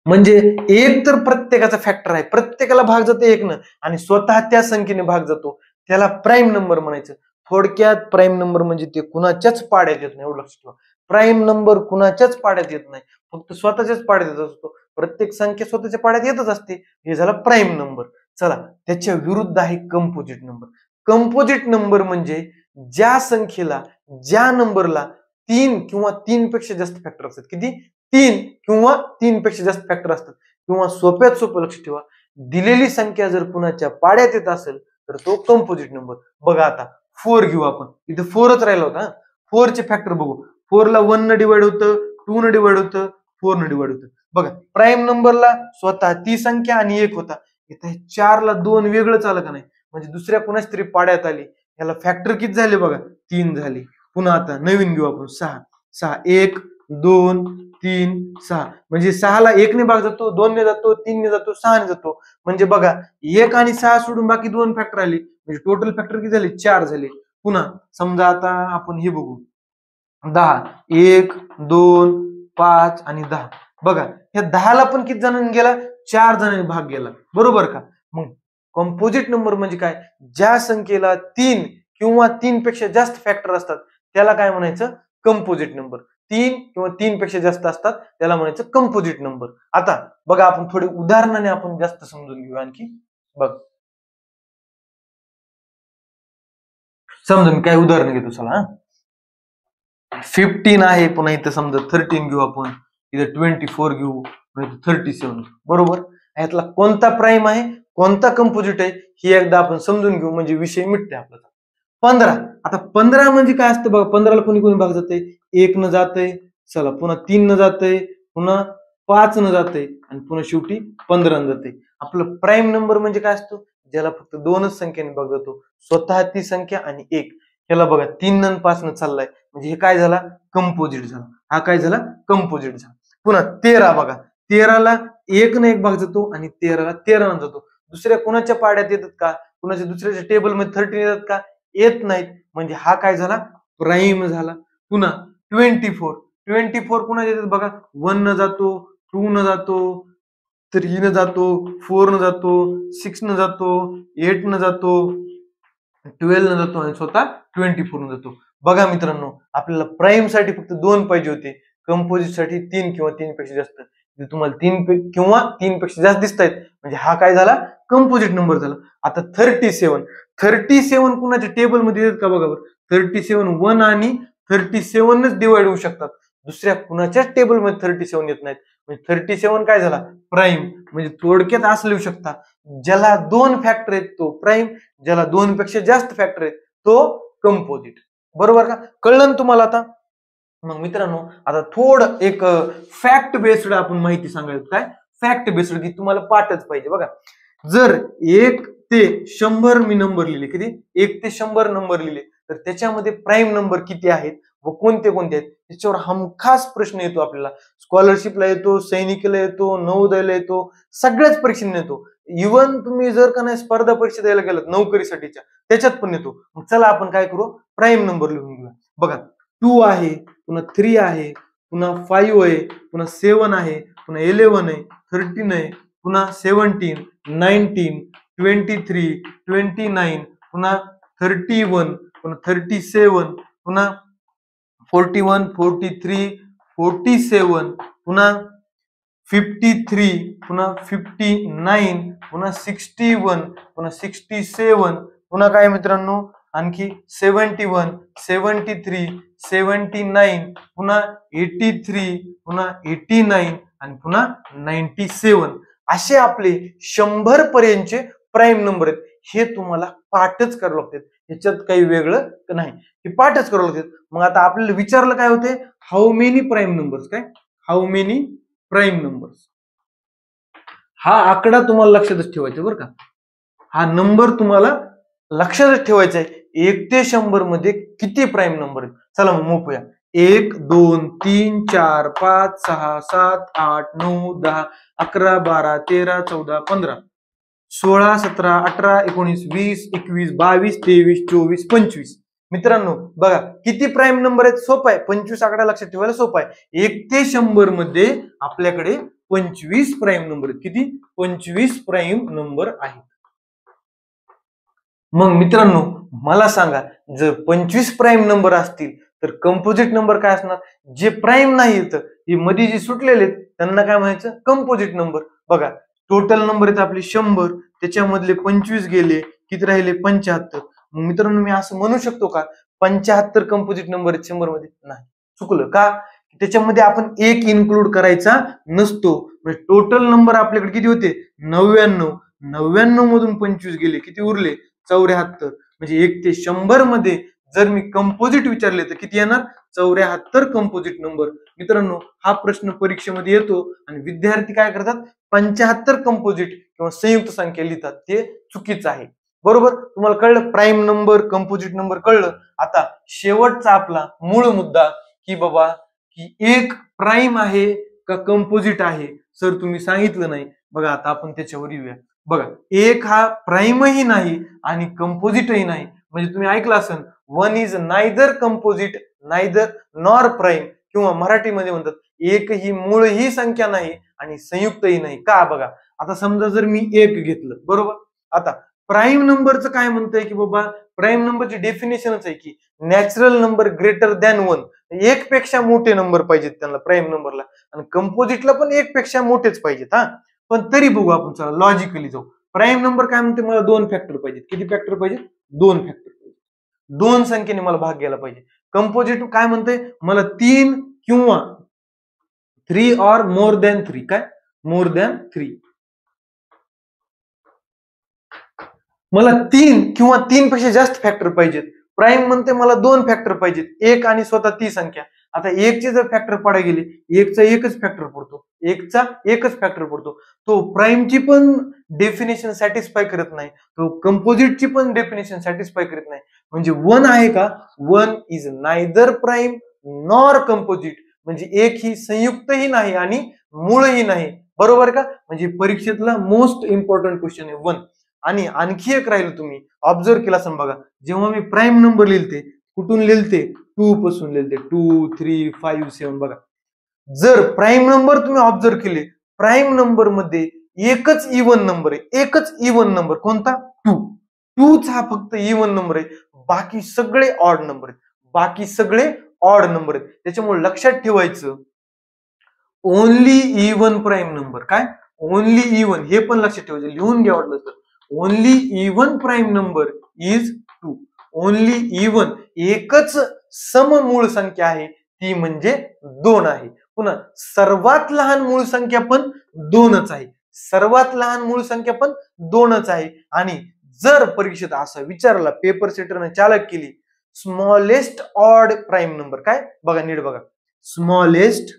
म्हणजे एक तर प्रत्येकाचा फॅक्टर आहे, प्रत्येकाला भाग जातो एक न, आणि स्वतः त्या संख्येने भाग जातो, त्याला प्राईम नंबर म्हणायचं. थोडक्यात प्राईम नंबर म्हणजे ते कुणाच्याच पाड्यात येत नाही, एवढं लक्षात ठेवा. प्राईम नंबर कुणाच्याच पाड्यात येत नाही, फक्त स्वतःच्याच पाड्यात येत असतो. प्रत्येक संख्या स्वतःच्या पाड्यात येतच असते. हे झाला प्राईम नंबर. चला, त्याच्या विरुद्ध आहे कंपोजिट नंबर. कंपोजिट नंबर म्हणजे ज्या नंबरला 3 किंवा 3 पेक्षा जास्त फॅक्टर असतात. किती? 3 किंवा 3 पेक्षा जास्त फॅक्टर असतात. किंवा सोप्यात सोपं लक्ष ठेवा, दिलेली संख्या जर कुणाच्या पाड्यात येत असेल तर तो कंपोजिट नंबर. बघा आता 4 घेऊ आपण, इथे 4च राहिला होता. 4 चे फॅक्टर बघू. 4 ला 1 न डिवाइड होतं, 2 न डिवाइड होतं, 4 न डिवाइड होतं. बघा प्राईम नंबरला स्वतः ती संख्या आणि 1 होता. इथे 4 ला 2 वेगळंच आलं का नाही, म्हणजे दुसऱ्या कुणाच तरी पाड्यात आली. याला फॅक्टर किती झाले बघा? 3 झाले. पुन्हा आता नवीन घेऊ आपण 6. 1 2 3 6, म्हणजे 6 ला 1 ने भाग जातो, 2 ने जातो, 3 ने जातो, 6 ने जातो. म्हणजे बघा 1 आणि 6 सोडून बाकी 2 फॅक्टर आले, म्हणजे टोटल फॅक्टर किती झाले? 4 झाले. पुन्हा समजा आता आपण हे बघू 10. 1 2 5 आणि 10. बघा ह्या 10 ला पण किती जणांनी गेला? 4 जणांनी भाग गेला, बरोबर का? मग कंपोजिट नंबर म्हणजे काय? ज्या संख्येला 3 किंवा 3 पेक्षा जास्त फॅक्टर असतात त्याला काय म्हणायचं? Composite number. 3 किंवा 3 पेक्षा जास्त असतात त्याला म्हणायचं कंपोजिट नंबर. आता बघा आपण थोडी उदाहरणाने आपण जास्त समजून घेऊ आणखी. बघ समजा मी काय उदाहरण घेतो, चला. 15 आहे, पुन्हा इथं समजा 13 घेऊ आपण, इथं 24 घेऊ, 37, बरोबर? यातला कोणता प्राईम आहे, कोणता कंपोजिट आहे, ही एकदा आपण समजून घेऊ, म्हणजे विषय मिटते आपला. 15. आता 15 म्हणजे काय असतं बघा, 15 ला कोणी कोणी भाग जाते? 1 न जाते, चला पुन्हा 3 न जाते, पुन्हा 5 न जाते, आणि पुन्हा शेवटी 15 न जाते. आपलं प्राईम नंबर म्हणजे काय असतो? ज्याला फक्त 2च संख्येने भाग जातो, स्वतः ती संख्या आणि 1. ह्याला बघा 3 न 5 न चाललाय, म्हणजे हे काय झाला? कंपोजिट झाला. हा काय झाला? कंपोजिट झाला. पुन्हा 13 बघा, 13 ला 1 न 1 भाग जातो आणि 13 ला 13 न जातो. दुसऱ्या कुणाच्या पाड्यात येतात का? कुणाच्या दुसऱ्याच्या टेबल मध्ये 13 येतात का? येत नाहीत, म्हणजे हा काय झाला? प्राईम झाला. पुन्हा 24 कुणाच्या येतात बघा? 1 न जातो, 2 न जातो, 3 न जातो, 4 न जातो, 6 न जातो, 8 न जातो, 12 न जातो, आणि स्वतः 24 न जातो. बघा मित्रांनो, आपल्याला प्राईम साठी फक्त 2 पाहिजे होते, कंपोजिट साठी 3 किंवा 3 पेक्षा जास्त. तुम्हाला 3 किंवा 3 पेक्षा जास्त दिसत आहेत, म्हणजे हा काय झाला? कंपोजिट नंबर झाला. आता 37 कुणाच्या टेबल मध्ये येतात का बघा बरं? 37 1 आणि 37 नच डिवाइड होऊ शकतात, दुसऱ्या कुणाच्याच टेबल मध्ये 37 येत नाहीत, म्हणजे 37 काय झाला? प्राईम. म्हणजे थोडक्यात असं लिहू शकता, ज्याला 2 फॅक्टर आहेत तो प्राईम, ज्याला 2 पेक्षा जास्त फॅक्टर आहेत तो कंपोजिट. बरोबर का? कळलं ना तुम्हाला आता? मग मित्रांनो, आता थोडं एक फॅक्ट बेस्ड आपण माहिती सांगायचं. काय फॅक्ट बेस्ड की तुम्हाला पाठच पाहिजे बघा. जर 1 ते 100 मी नंबर लिहिले, किती 1 ते 100 नंबर लिहिले, तर त्याच्यामध्ये प्राईम नंबर किती आहेत व कोणते कोणते आहेत त्याच्यावर हमखास प्रश्न येतो आपल्याला. स्कॉलरशिपला येतो, सैनिकीला येतो, नवोदयला येतो, सगळ्याच परीक्षेला येतो. इव्हन तुम्ही जर का नाही स्पर्धा परीक्षा द्यायला गेलात नोकरीसाठीच्या, त्याच्यात पण येतो. मग चला आपण काय करू, प्राईम नंबर लिहून घेऊया. बघा 2 आहे, पुन्हा 3 आहे, पुन्हा 5 आहे, पुन्हा 7 आहे, पुन्हा 11 आहे, 13 आहे, पुन्हा 17, 19, 23, 29, पुन्हा 31, पुन्हा 37, पुन्हा 41, 43, 47, पुन्हा 53, पुन्हा 59, पुन्हा 61, पुन्हा 67, पुन्हा काय मित्रांनो आणखी 71, 73, 79, पुन्हा 83, पुन्हा 89 आणि पुन्हा 97. असे आपले 100 पर्यंतचे प्राईम नंबर आहेत. हे तुम्हाला पाठच करावं लागतात, ह्याच्यात काही वेगळं नाही, हे पाठच करावं लागतात. मग आता आपल्याला विचारलं काय होते, हाऊ मेनी प्राईम नंबर्स, काय हाऊ मेनी प्राईम नंबर्स. हा आकडा तुम्हाला लक्षातच ठेवायचा बरं का, हा नंबर तुम्हाला लक्षातच ठेवायचा आहे. 1 ते 100 मध्ये किती प्राईम नंबर आहेत. चला मग मोपूया. 1, 2, 3, 4, 5, 6, 7, 8, 9, 10, 11, 12, 13, 14, 15, 16, 17, 18, 19, 20, 21, 22, 23, 24, 25. मित्रांनो बघा किती प्राईम नंबर आहेत. सोपं आहे, 25 आकडा लक्षात ठेवायला सोपं आहे. 1 ते 100 मध्ये आपल्याकडे 25 प्राईम नंबर आहेत. किती, 25 प्राईम नंबर आहेत. मग मित्रांनो मला सांगा, जर 25 प्राईम नंबर असतील तर कंपोजिट नंबर काय असणार. जे प्राईम नाही येत, हे मध्ये जे सुटलेले आहेत त्यांना काय म्हणायचं, कंपोजिट नंबर. बघा टोटल नंबर आहेत आपले 100, त्याच्यामधले 25 गेले, किती राहिले 75. मग मित्रांनो मी असं म्हणू शकतो का 75 कंपोजिट नंबर आहेत 100 मध्ये. नाही, चुकलं. का, त्याच्यामध्ये आपण एक इन्क्लूड करायचा नसतो. म्हणजे टोटल नंबर आपल्याकडे किती होते 99, 99 मधून 25 गेले, किती उरले 74. म्हणजे 1 ते 100 मध्ये जर मी कंपोजिट विचारले तर किती येणार, 74 कंपोजिट नंबर. मित्रांनो हा प्रश्न परीक्षेमध्ये येतो आणि विद्यार्थी काय करतात 75 कंपोजिट किंवा संयुक्त संख्या लिहितात, ते चुकीचं आहे. बरोबर, तुम्हाला कळलं प्राईम नंबर कंपोजिट नंबर कळलं. आता शेवटचा आपला मूळ मुद्दा की बाबा की एक प्राईम आहे का कंपोजिट आहे. सर तुम्ही सांगितलं नाही. बघा आता आपण त्याच्यावर येऊया. बघा एक हा प्राईमही नाही आणि कंपोजिटही नाही. म्हणजे तुम्ही ऐकलं असेल, 1 is neither composite neither nor prime, किंवा मराठीमध्ये म्हणतात एक ही मूळ ही संख्या नाही आणि संयुक्तही नाही. का, बघा आता समजा जर मी 1 घेतलं, बरोबर, आता प्राईम नंबरचं काय म्हणतंय की बाबा प्राईम नंबरची डेफिनेशनच आहे की नॅचरल नंबर ग्रेटर दॅन 1. 1 पेक्षा मोठे नंबर पाहिजेत त्यांना प्राईम नंबरला, आणि कंपोजिटला पण 1 पेक्षा मोठेच पाहिजेत. हा, पण तरी बघू आपण, चला लॉजिकली जाऊ. प्राईम नंबर काय म्हणते, मला 2 फॅक्टर पाहिजेत. किती फॅक्टर पाहिजे, 2 फॅक्टर पाहिजे. 2 संख्येने मला भाग घ्यायला पाहिजे. कंपोजिट काय म्हणते, मला 3 किंवा 3 ऑर मोर दॅन 3, काय मोर दॅन 3. मला 3 किंवा 3 पेक्षा जास्त फॅक्टर पाहिजेत. प्राईम म्हणते मला 2 फॅक्टर पाहिजेत, 1 आणि स्वतः ती संख्या. आता 1 चे जर फॅक्टर पडाय गेले, 1 चा एकच फॅक्टर पडतो, 1 चा एकच फॅक्टर पडतो. तो प्राईमची पण डेफिनेशन सॅटिस्फाय करत नाही, तो कंपोजिटची पण डेफिनेशन सॅटिस्फाय करत नाही. म्हणजे 1 आहे का, 1 is neither prime nor composite. म्हणजे एक ही संयुक्तही नाही आणि मूळही नाही. बरोबर का, म्हणजे परीक्षेतला मोस्ट इम्पॉर्टंट क्वेश्चन आहे 1. आणि आणखी एक राहिलं, तुम्ही ऑब्झर्व केला असेल बघा, जेव्हा मी प्राईम नंबर लिहिलते कुठून लिहिलते, 2 पासून लिहिलते, 2, 3, 5, 7. बघा जर प्राईम नंबर तुम्ही ऑब्झर्व केले, प्राईम नंबर मध्ये एकच इव्हन नंबर आहे, एकच इव्हन नंबर कोणता, 2. 2 हा फक्त इव्हन नंबर आहे, बाकी सगळे ऑड नंबर आहेत, बाकी सगळे ऑड नंबर आहेत. त्याच्यामुळे लक्षात ठेवायचं ओनली इव्हन प्राईम नंबर, काय ओनली इव्हन, हे पण लक्षात ठेवायचं, लिहून घ्या वाटलं तर. Only even prime number is 2. Only even, एकच सममूळ संख्या आहे, ती म्हणजे 2 आहे. पुन्हा सर्वात लहान मूळ संख्या पण 2च आहे, सर्वात लहान मूळ संख्या पण 2च आहे. आणि जर परीक्षेत असा विचारला, पेपर सेटरने चालक केली, स्मॉलेस्ट ऑड प्राईम नंबर, काय बघा नीट बघा, smallest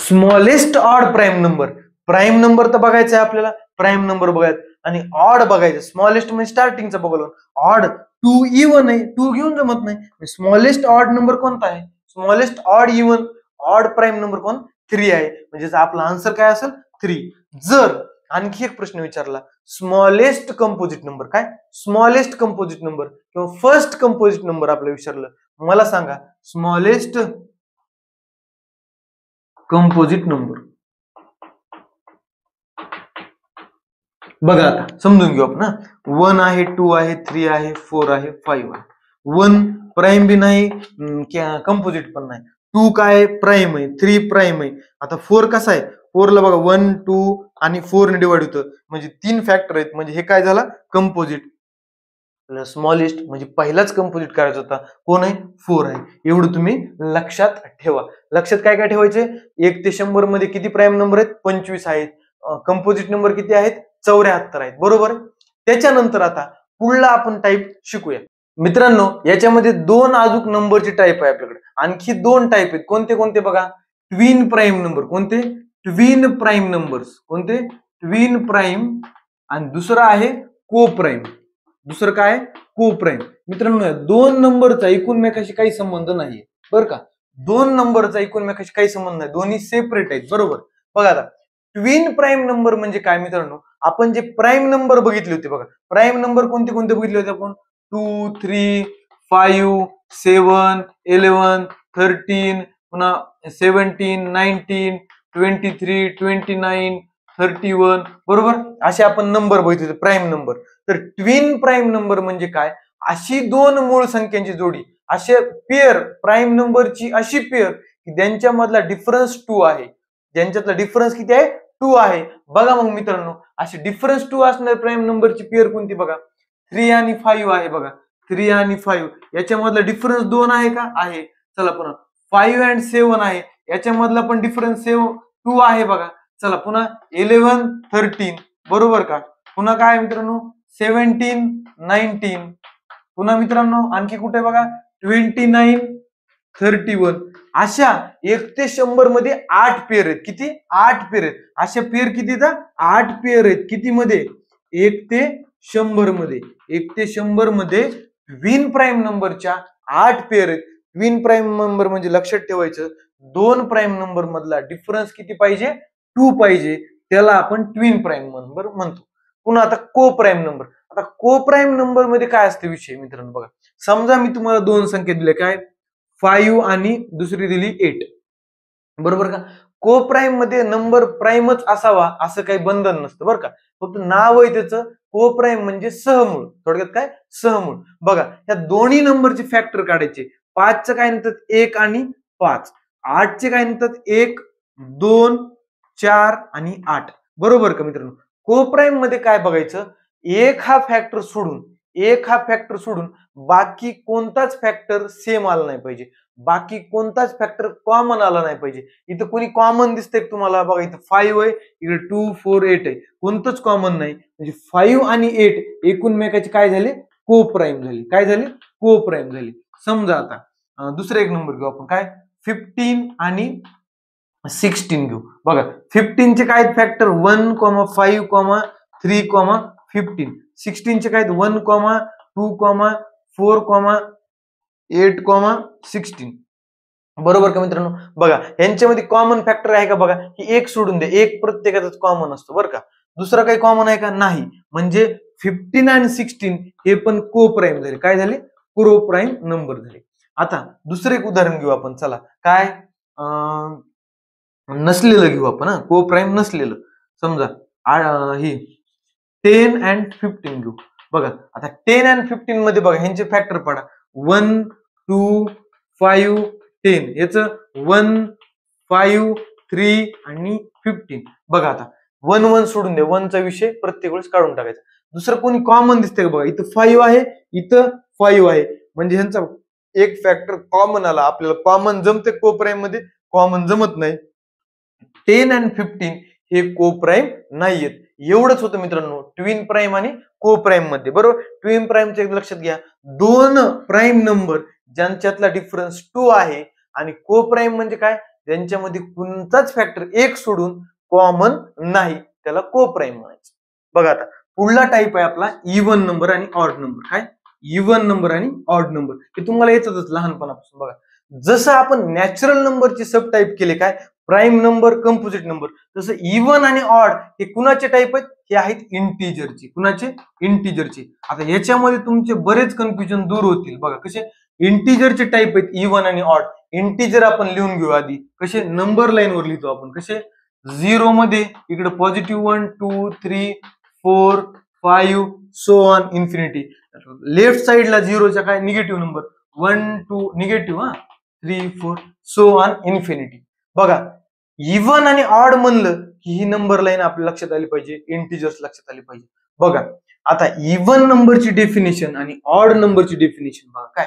smallest odd prime number. Prime number तर बघायचा आहे आपल्याला, प्राईम नंबर बघायचा आणि ऑड बघायचं. स्मॉलेस्ट म्हणजे स्टार्टिंगचा बघायला, ऑड 2 इव्हन आहे, 2 घेऊन जमत नाही. स्मॉलेस्ट ऑड नंबर कोणता आहे? Smallest odd even odd prime number कोण? 3 आहे. म्हणजे आपला आन्सर काय असेल? 3. जर आणखी एक प्रश्न विचारला, स्मॉलेस्ट कंपोजिट नंबर, काय स्मॉलेस्ट कंपोजिट नंबर किंवा फर्स्ट कंपोजिट नंबर आपल्याला विचारलं, मला सांगा स्मॉलेस्ट कंपोजिट नंबर. बघा आता समजून घेऊ आपण. 1 आहे, 2 आहे, 3 आहे, 4 आहे, 5 आहे. 1 प्राईम बी नाही, कंपोजिट पण नाही. 2 काय प्राईम आहे, 3 प्राईम आहे. आता 4 कसा आहे? 4 ला बघा 1, 2 आणि 4 ने डिवाइड होतं, म्हणजे 3 फॅक्टर आहेत. म्हणजे हे काय झालं? कंपोजिट. स्मॉलेस्ट म्हणजे पहिलाच कंपोजिट करायचा होता, कोण आहे? 4 आहे. एवढं तुम्ही लक्षात ठेवा. लक्षात काय काय ठेवायचे? 1 ते 100 मध्ये किती प्राईम नंबर आहेत? 25 आहेत. कंपोजिट नंबर किती आहेत? 74 आहेत. बरोबर. त्याच्यानंतर आता पुढला आपण टाईप शिकूया. मित्रांनो, याच्यामध्ये 2 अजून नंबरची टाईप आहे आपल्याकडे. आणखी 2 टाईप आहेत. कोणते कोणते बघा? Twin prime number. कोणते? Twin prime numbers. कोणते? Twin prime. आणि दुसरं आहे को प्राईम. दुसरं काय? को प्राईम. मित्रांनो, 2 नंबरचा एकूणमेकाशी काही संबंध नाहीये बरं का. 2 नंबरचा एकूणमेकाशी काही संबंध नाही, दोन्ही सेपरेट आहेत. बरोबर. बघा आता ट्विन प्राईम नंबर म्हणजे काय मित्रांनो? आपण जे प्राईम नंबर बघितले होते बघा, प्राईम नंबर कोणते कोणते बघितले होते आपण? 2, 3, 5, 7, 11, 13, पुन्हा 17, 19, 23, 29, 31. बरोबर. असे आपण नंबर बघितले होते प्राईम नंबर. तर ट्विन प्राईम नंबर म्हणजे काय? अशी 2 मूळ संख्यांची जोडी, असे पेअर, प्राईम नंबरची अशी पेअर की ज्यांच्यामधला डिफरन्स 2 आहे. ज्यांच्यातला डिफरन्स किती आहे? 2 आहे. बघा मग मित्रांनो, अशी डिफरन्स 2 असणारी प्राईम नंबरची पेअर कोणती? बघा 3 आणि 5 आहे. बघा 3 आणि 5 याच्यामधला डिफरन्स 2 आहे का? आहे. चला पुन्हा 5 आणि 7 आहे, याच्यामधला पण डिफरन्स 2 आहे. बघा चला पुन्हा 11, 13. बरोबर का? पुन्हा काय मित्रांनो? 17, 19. पुन्हा मित्रांनो आणखी कुठे बघा? 29, 31. अशा 1 ते 100 मध्ये 8 पेअर आहेत. किती? 8 पेअर आहेत. अशा पेअर किती? 8 पेअर आहेत. किती मध्ये? 1 ते 100 मध्ये. 1 ते 100 मध्ये ट्विन प्राईम नंबरच्या 8 पेअर आहेत. ट्विन प्राईम नंबर म्हणजे लक्षात ठेवायचं, 2 प्राईम नंबर मधला डिफरन्स किती पाहिजे? 2 पाहिजे. त्याला आपण ट्विन प्राईम नंबर म्हणतो. पुन्हा आता को प्राईम नंबर. आता को प्राईम नंबर मध्ये काय असते विषय मित्रांनो? बघा समजा मी तुम्हाला 2 संख्या दिल्या, काय 5 आणि दुसरी दिली 8. बरोबर का? को प्राईम मध्ये नंबर प्राईमच असावा असं काही बंधन नसतं बरं का. फक्त नाव आहे त्याचं को प्राईम म्हणजे सहमूळ. थोडक्यात काय? सहमूळ. बघा या दोन्ही नंबरचे फॅक्टर काढायचे. 5 चं काय म्हणतात? 1 आणि 5. 8 चे काय म्हणतात? 1, 2, 4 आणि 8. बरोबर का मित्रांनो? को प्राईम मध्ये काय बघायचं? एक हा फॅक्टर सोडून बाकी कोणताच फॅक्टर सेम आला नाही पाहिजे. बाकी कोणताच फॅक्टर कॉमन आला नाही पाहिजे. इथं कोणी कॉमन दिसतंय तुम्हाला? बघा इथं 5 आहे, इकडे 2, 4, 8 आहे. कोणतंच कॉमन नाही. म्हणजे 5 आणि 8 एकूणमेकाची काय झाले? को प्राईम झाली. काय झाली? को प्राईम झाली. समजा आता दुसरा एक नंबर घेऊ आपण, काय 15 आणि 16 घेऊ. बघा 15 चे काय फॅक्टर? 1, 5, 3, 15. 16 चे काय? 1, 2, 4, 8, 16. बरोबर का मित्रांनो? बघा यांच्यामध्ये कॉमन फॅक्टर आहे का? बघा की 1 सोडून द्या. 1 प्रत्येकाचाच कॉमन असतो बरं का. दुसरा काही कॉमन आहे का? नाही. म्हणजे 15 आणि 16 हे पण को प्राईम झाले. काय झाले? को प्राईम नंबर झाले. आता दुसरं एक उदाहरण घेऊ आपण. चला काय नसलेलं घेऊ आपण. को प्राईम नसलेलं. समजा ही 10 and 15 घेऊ. बघा आता 10 and 15 मध्ये बघा ह्यांचे फॅक्टर पडा. 1, 2, 5, 10. याचं 1, 5, 3 आणि 15. बघा आता 1, 1 सोडून द्या. 1 चा विषय प्रत्येक वेळेस काढून टाकायचा. दुसरं कोणी कॉमन दिसतंय का? बघा इथं 5 आहे, इथं 5 आहे. म्हणजे ह्यांचा एक फॅक्टर कॉमन आला. आपल्याला कॉमन जमते को प्राईम मध्ये, कॉमन जमत नाही. 10 and 15 हे को प्राईम नाहीयेत. एवढंच होतं मित्रांनो ट्विन प्राईम आणि को प्राईम मध्ये. बरोबर. ट्विन प्राईमचे लक्षात घ्या, 2 प्राईम नंबर ज्यांच्यातला डिफरन्स 2 आहे आणि को प्राईम म्हणजे काय? ज्यांच्यामध्ये कोणताच फॅक्टर एक सोडून कॉमन नाही, त्याला कोप्राईम म्हणायचं. बघा आता पुढला टाईप आहे आपला इव्हन नंबर आणि ऑड नंबर. काय इव्हन नंबर आणि ऑड नंबर हे तुम्हाला येतच लहानपणापासून. बघा जसं आपण नॅचरल नंबरचे सब टाईप केले काय प्राईम नंबर कंपोजिट नंबर, तसं इव्हन आणि ऑड हे कुणाचे टाईप आहेत, हे आहेत इंटिजरचे. कुणाचे? इंटिजरचे. आता याच्यामध्ये तुमचे बरेच कन्फ्युजन दूर होतील. बघा कसे इंटिजरचे टाईप आहेत इव्हन आणि ऑड. इंटिजर आपण लिहून घेऊ आधी. कसे? नंबर लाईन वर लिहितो आपण. कसे? 0 मध्ये इकडे positive 1 2 3 4 5 so on infinity. Left साइडला 0च्या काय negative number 1 2 negative 3 4 so on infinity. बघा इव्हन आणि ऑड म्हणलं की ही नंबर लाईन आपल्या लक्षात आली पाहिजे, इंटिजर्स लक्षात आली पाहिजे. बघा आता इव्हन नंबरची डेफिनेशन आणि ऑड नंबरची डेफिनेशन बघा. काय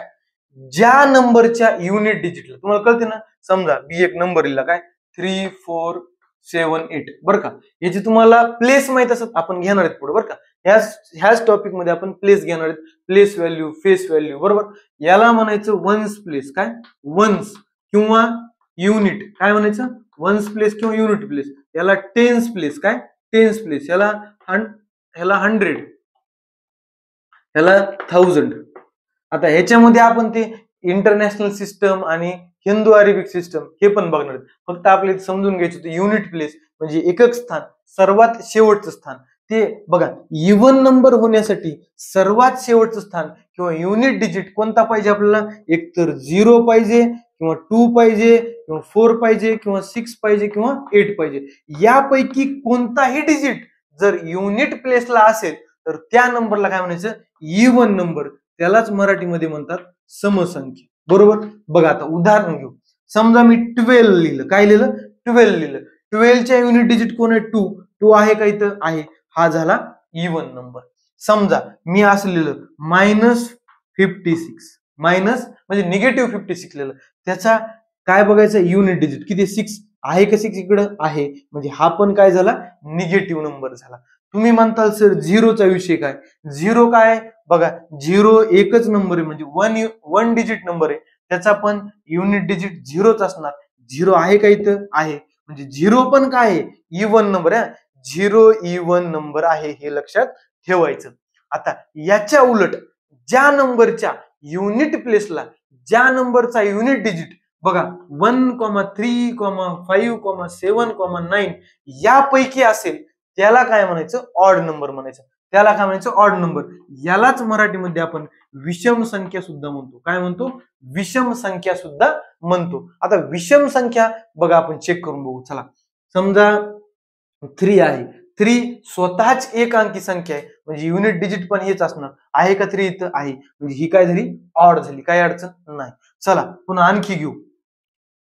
ज्या नंबरच्या युनिट डिजिटला तुम्हाला कळते ना, समजा मी एक नंबर लिहिला काय 3 4 7 8 बरं का, याची तुम्हाला प्लेस माहित असत, आपण घेणार आहेत पुढे बरं का. ह्याच टॉपिक मध्ये आपण प्लेस घेणार आहेत. प्लेस व्हॅल्यू, फेस व्हॅल्यू बरोबर. याला म्हणायचं वन्स प्लेस. काय वन्स किंवा युनिट. काय म्हणायचं? वन्स प्लेस किंवा युनिट प्लेस. याला टेन्स प्लेस. काय टेन्स प्लेस. याला 100, याला 1000. आता ह्याच्यामध्ये आपण ते इंटरनॅशनल सिस्टम आणि हिंदू अरेबिक सिस्टम हे पण बघणार आहेत. फक्त आपल्याला समजून घ्यायचं होतं युनिट प्लेस म्हणजे एकक स्थान, सर्वात शेवटचं स्थान. ते बघा इव्हन नंबर होण्यासाठी सर्वात शेवटचं स्थान किंवा युनिट डिजिट कोणता पाहिजे आपल्याला? एकतर 0 पाहिजे किंवा 2 पाहिजे किंवा 4 पाहिजे किंवा 6 पाहिजे किंवा 8 पाहिजे. यापैकी कोणताही डिजिट जर युनिट प्लेसला असेल तर त्या नंबरला काय म्हणायचं? Even number. त्यालाच मराठीमध्ये म्हणतात समसंख्या. बरोबर. बघा आता उदाहरण घेऊ. समजा मी 12 लिहिलं. काय लिहिलं? 12 लिहिलं. 12 च्या युनिट डिजिट कोण आहे? 2 आहे का इथं? आहे. हा झाला इव्हन नंबर. समजा मी असं लिहिलं -56 मायनस म्हणजे निगेटिव्ह 56 लिहिलं. त्याचा काय बघायचं? युनिट डिजिट किती? 6 आहे का? 6 इकडं आहे म्हणजे हा पण काय झाला? निगेटिव्ह नंबर झाला. तुम्ही म्हणताल सर 0चा विषय काय? 0 काय? बघा 0 एकच नंबर आहे म्हणजे वन डिजिट नंबर आहे, त्याचा पण युनिट डिजिट 0च असणार. 0 आहे का इथं? आहे म्हणजे 0 पण काय आहे? इव्हन नंबर आहे. 0 इव्हन नंबर आहे हे लक्षात ठेवायचं. आता याच्या उलट ज्या नंबरच्या युनिट प्लेसला ज्या नंबरचा युनिट डिजिट बघा 1 3 5 7 9 यापैकी असेल त्याला काय म्हणायचं? ऑड नंबर म्हणायचं. त्याला काय म्हणायचं? Odd number. यालाच मराठीमध्ये आपण विषम संख्या सुद्धा म्हणतो. काय म्हणतो? विषम संख्या सुद्धा म्हणतो. आता विषम संख्या बघा आपण चेक करून बघू. चला समजा 3 आहे. 3 स्वतःच एक अंकी संख्या आहे म्हणजे युनिट डिजिट पण हेच असणार. आहे का 3 इथं? आहे म्हणजे ही काय झाली? ऑड झाली. काय अडचण नाही. चला पुन्हा आणखी घेऊ.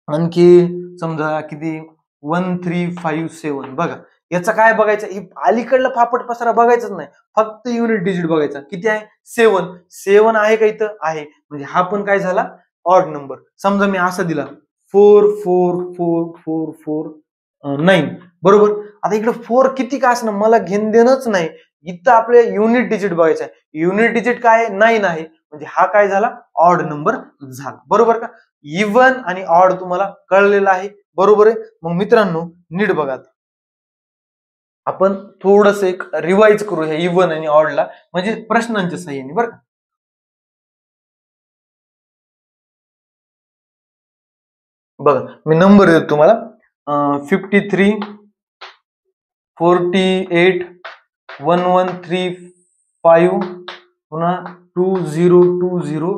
आणखी समजा किती 1 3 5 7 बघा. याचा काय बघायचं? ही अलीकडला फापट पसारा बघायचाच नाही, फक्त युनिट डिजिट बघायचा. किती आहे? 7 आहे का इथं? आहे म्हणजे हा पण काय झाला? Odd number. समजा मी असा दिला 4 4 4 4 4 9 बरोबर. आता इकडे 4 किती का असणं मला घेण देणंच नाही. इथं आपले युनिट डिजिट बघायचं आहे. युनिट डिजिट काय आहे? 9 आहे म्हणजे हा काय झाला? ऑड नंबर झाला. बरोबर का? इव्हन आणि ऑड तुम्हाला कळलेलं आहे. बरोबर आहे. मग मित्रांनो नीट बघा. आपण थोडस एक रिवाइज करू ह्या इव्हन आणि ऑडला म्हणजे प्रश्नांच्या साह्याने बरं का. बघा मी नंबर देतो तुम्हाला 53 48 1135 पुन्हा 20200.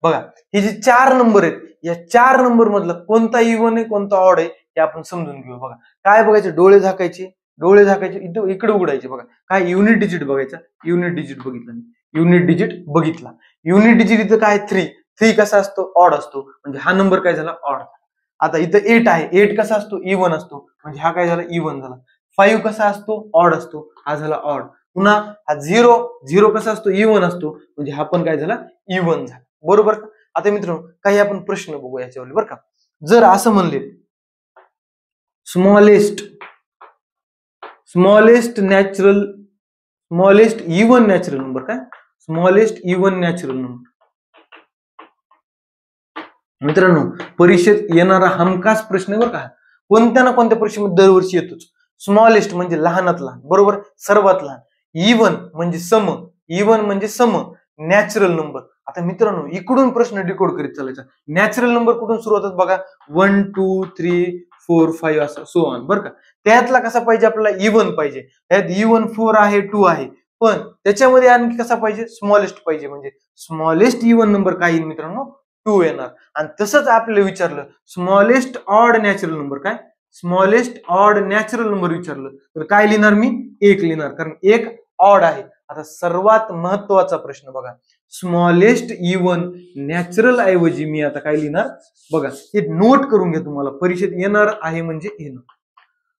बघा हे जे 4 नंबर आहेत या 4 नंबर मधलं कोणता इव्हन आहे कोणता ऑड आहे हे आपण समजून घेऊ. बघा काय बघायचं? डोळे झाकायचे इथं इकडे उघडायचे. बघा काय युनिट डिजिट बघायचा. युनिट डिजिट बघितला. युनिट डिजिट बघितला. युनिट डिजिट इथं काय 3 कसा असतो? ऑड असतो म्हणजे हा नंबर काय झाला? ऑड. आता इथं 8 आहे. 8 कसा असतो? इव्हन असतो म्हणजे हा काय झाला? इव्हन झाला. 5 कसा असतो? ऑड असतो. हा झाला ऑड. पुन्हा हा 0 कसा असतो? इव्हन असतो म्हणजे हा पण काय झाला? इव्हन झाला. बरोबर का? आता मित्रांनो काही आपण प्रश्न बघू याच्यावर बरं का. जर असं म्हणले स्मॉलेस्ट इव्हन नॅचरल नंबर. काय? स्मॉलेस्ट इव्हन नॅचरल नंबर मित्रांनो, परीक्षेत येणारा हमखास प्रश्न बरं का, कोणत्या ना कोणत्या परीक्षेमध्ये दरवर्षी येतोच. स्मॉलेस्ट म्हणजे लहानात लहान, बरोबर, सर्वात लहान. इव्हन म्हणजे सम, इव्हन म्हणजे सम. Natural number. आता मित्रांनो, इकडून प्रश्न डिकोड करीत चालायचा. नॅचरल नंबर कुठून सुरू होतात बघा, 1 2 3 4 5 असं सो ऑन, बरं का. त्यातला कसा पाहिजे आपल्याला, इव्हन पाहिजे. त्यात इव्हन 4 आहे, 2 आहे, पण त्याच्यामध्ये आणखी कसा पाहिजे, स्मॉलेस्ट पाहिजे. म्हणजे स्मॉलेस्ट इव्हन नंबर काय येईल मित्रांनो, 2 येणार. आणि तसंच आपल्याला विचारलं स्मॉलेस्ट ऑड नॅचरल नंबर, काय स्मॉलेस्ट ऑड नॅचरल नंबर विचारलं तर काय लिहिणार मी, 1 लिहिणार, कारण 1 ऑड आहे. आता सर्वात महत्वाचा प्रश्न बघा, स्मॉलेस्ट इव्हन नॅचरल ऐवजी मी आता काय लिहिणार बघा, हे नोट करून घ्या, तुम्हाला परीक्षेत येणार आहे म्हणजे येणार.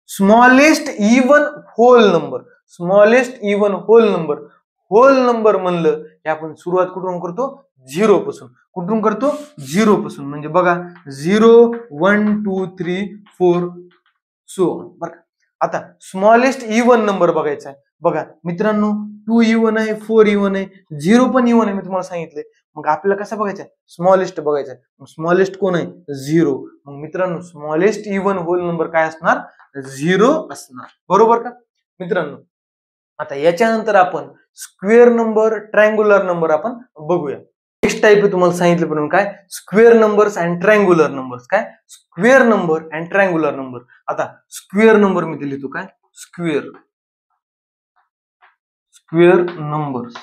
Smallest even whole number, smallest even whole number. Whole number म्हणलं की आपण सुरुवात कुठून करतो, 0 पासून. कुठून करतो, 0 पासून. म्हणजे बघा 0 1 2 3 4 सो ऑन, बरं. आता स्मॉलेस्ट इव्हन नंबर बघायचा आहे. बघा मित्रांनो, 2 इव्हन आहे, 4 इव्हन आहे, 0 पण इव्हन आहे, मी तुम्हाला सांगितलंय. मग आपल्याला कसं बघायचं आहे, स्मॉलेस्ट बघायचं आहे. स्मॉलेस्ट कोण आहे, 0. मग मित्रांनो, स्मॉलेस्ट इव्हन होल नंबर काय असणार, 0 असणार, बरोबर का मित्रांनो. आता याच्यानंतर आपण स्क्वेअर नंबर, ट्रायंग्युलर नंबर आपण बघूया. नेक्स्ट टाइप तुम्हाला सांगितलं पण काय, square numbers and triangular numbers. काय square number and triangular number. आता स्क्वेअर नंबर मी लिहितो, काय स्क्वेअर, स्क्वेअर नंबर्स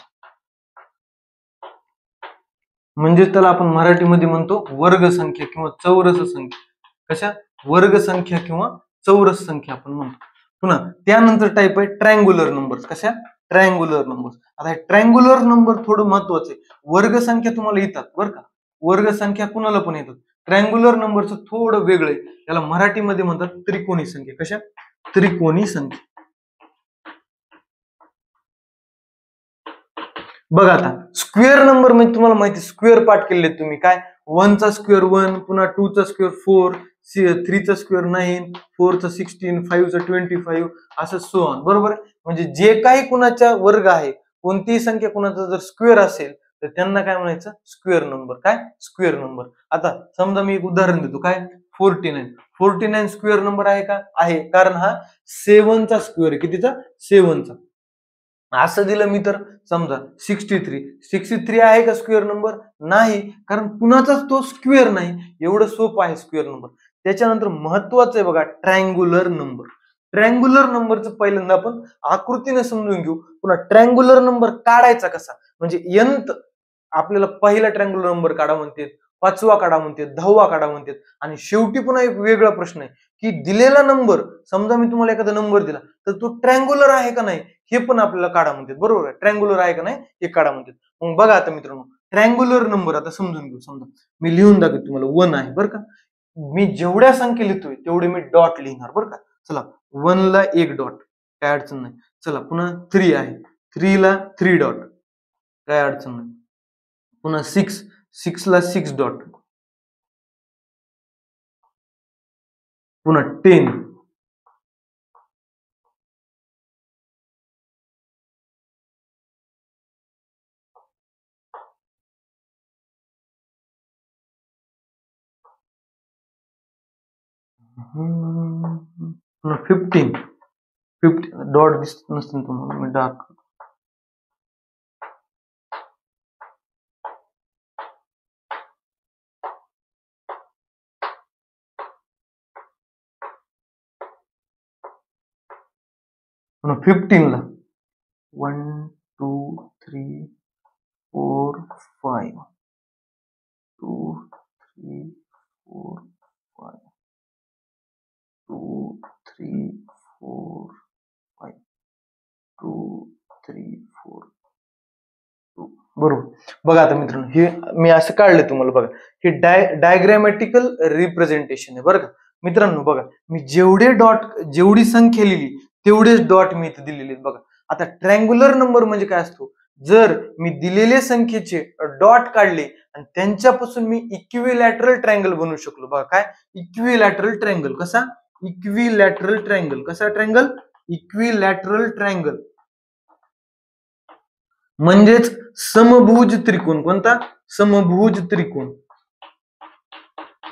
म्हणजे त्याला आपण मराठीमध्ये म्हणतो वर्ग संख्या किंवा चौरस संख्या. कशा, वर्ग संख्या किंवा चौरस संख्या आपण म्हणतो. पुन्हा त्यानंतर टाइप आहे ट्रायंग्युलर नंबर्स. कशा, ट्रायंग्युलर नंबर्स. आता ट्रायंग्युलर नंबर थोडं महत्वाचं आहे. वर्ग संख्या तुम्हाला येतात बरं का, वर्ग संख्या कुणाला पण येतात. ट्रायंग्युलर नंबरचं थोडं वेगळं आहे, त्याला मराठीमध्ये म्हणतात त्रिकोणी संख्या. कशा, त्रिकोणी संख्या. बघा आता स्क्वेअर नंबर म्हणजे तुम्हाला माहिती, स्क्वेअर पार्ट केले तुम्ही. काय 1 चा स्क्वेअर 1, पुन्हा 2 चा स्क्वेअर 4, 3 चा स्क्वेअर 9, 4 चा 16, 5 चा 25 असं सो ऑन, बरोबर. म्हणजे जे काही कुणाच्या वर्ग आहे, कोणतीही संख्या कुणाचा जर स्क्वेअर असेल तर त्यांना काय म्हणायचं, स्क्वेअर नंबर. काय स्क्वेअर नंबर. आता समजा मी एक उदाहरण देतो, काय 49. 49 स्क्वेअर नंबर आहे का, आहे, कारण हा 7 चा स्क्वेअर आहे. कितीचा, 7 चा. असं दिलं मी तर समजा 63 आहे का स्क्वेअर नंबर, नाही, कारण कुणाचाच तो स्क्वेअर नाही. एवढं सोपं आहे स्क्वेअर नंबर. त्याच्यानंतर महत्वाचं आहे बघा ट्रायंग्युलर नंबर. ट्रायंग्युलर नंबरचं पहिल्यांदा आपण आकृतीने समजून घेऊ. पुन्हा ट्रायंग्युलर नंबर काढायचा कसा, म्हणजे यंत आपल्याला पहिला ट्रायंग्युलर नंबर काढा म्हणते, 5वा काढा म्हणते, 10वा काढा म्हणते. आणि शेवटी पुन्हा एक वेगळा प्रश्न आहे की दिलेला नंबर, समजा मी तुम्हाला एखादा नंबर दिला तर तो ट्रायंग्युलर आहे का नाही हे पण आपल्याला काढा म्हणतात, बरोबर आहे. ट्रायंग्युलर आहे का नाही हे काढा म्हणतात. मग बघा आता मित्रांनो, ट्रायंग्युलर नंबर आता समजून घेऊ. समजा मी लिहून दाखवतो तुम्हाला, 1 आहे बरं का. मी जेवढ्या संख्या लिहितोय तेवढे मी डॉट लिहिणार बरं का. चला 1 ला 1 डॉट, काय अडचण नाही. चला पुन्हा 3 आहे, 3 ला 3 डॉट, काय अडचण नाही. पुन्हा 6 ला 6 डॉट. पुन्हा 10, पुन्हा 15 डॉट दिसत नसतील तुम्हाला, मी डार्क. पुन्हा 15 ला 1 2 3 4 5 2 3 4 5 2 3 4 5 2 3 4 2. बरोबर. बघा आता मित्रांनो, हे मी असं काढलं तुम्हाला, बघा हे डायग्रॅमॅटिकल रिप्रेझेंटेशन आहे बरं का मित्रांनो. बघा मी जेवढी संख्या लिहिली तेवढेच डॉट मी इथे दिलेले आहेत. बघा आता ट्रायंग्युलर नंबर म्हणजे काय असतो, जर मी दिलेल्या संख्येचे डॉट काढले आणि त्यांच्यापासून मी इक्विलॅटरल ट्रायंगल बनवू शकलो. बघा काय इक्विलॅटरल ट्रायंगल. कसा, इक्विलॅटरल ट्रायंगल. कसा ट्रायंगल, इक्विलॅटरल ट्रायंगल. म्हणजेच समभुज त्रिकोण. कोणता, समभुज त्रिकोण.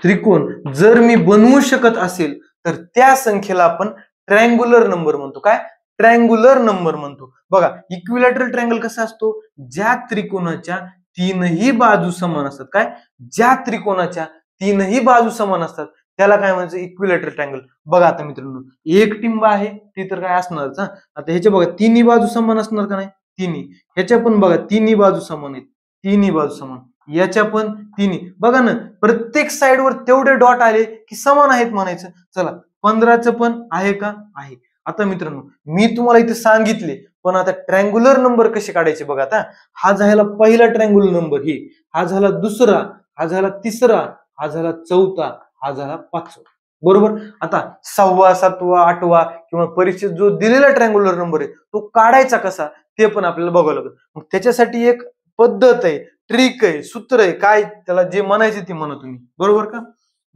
त्रिकोण जर मी बनवू शकत असेल तर त्या संख्येला आपण ट्रायंग्युलर नंबर म्हणतो. काय? ट्रायंग्युलर नंबर म्हणतो. बघा, इक्विलॅटरल ट्रायंगल कसा असतो? ज्या त्रिकोणाच्या तीनही बाजू समान असतात. काय? ज्या त्रिकोणाच्या तीनही बाजू समान असतात त्याला काय म्हणायचं? Equilateral triangle. बघा आता मित्रांनो, एक टिंब आहे ती तर काय असणारच. आता ह्याच्या बघा तिन्ही बाजू समान असणार का नाही? तिन्ही. ह्याच्या पण बघा तिन्ही बाजू समान आहेत. तिन्ही बाजू समान. याच्या पण तिन्ही. बघा ना, प्रत्येक साइडवर तेवढे डॉट आले की समान आहेत म्हणायचं. चला, 15चं पण आहे का? आहे. आता मित्रांनो, मी तुम्हाला इथे सांगितले, पण आता ट्रायंग्युलर नंबर कसे काढायचे बघा. आता हा झाला पहिला ट्रायंग्युलर नंबर, ही हा झाला दुसरा, हा झाला तिसरा, हा झाला चौथा, हा झाला पाचवा. बरोबर. आता 6वा 7वा 8वा किंवा परीक्षेत जो दिलेला ट्रायंग्युलर नंबर आहे तो काढायचा कसा ते पण आपल्याला बघावं लागेल. मग त्याच्यासाठी एक पद्धत आहे, ट्रिक आहे, सूत्र आहे, काय त्याला जे म्हणायचे ते म्हणा तुम्ही. बरोबर का?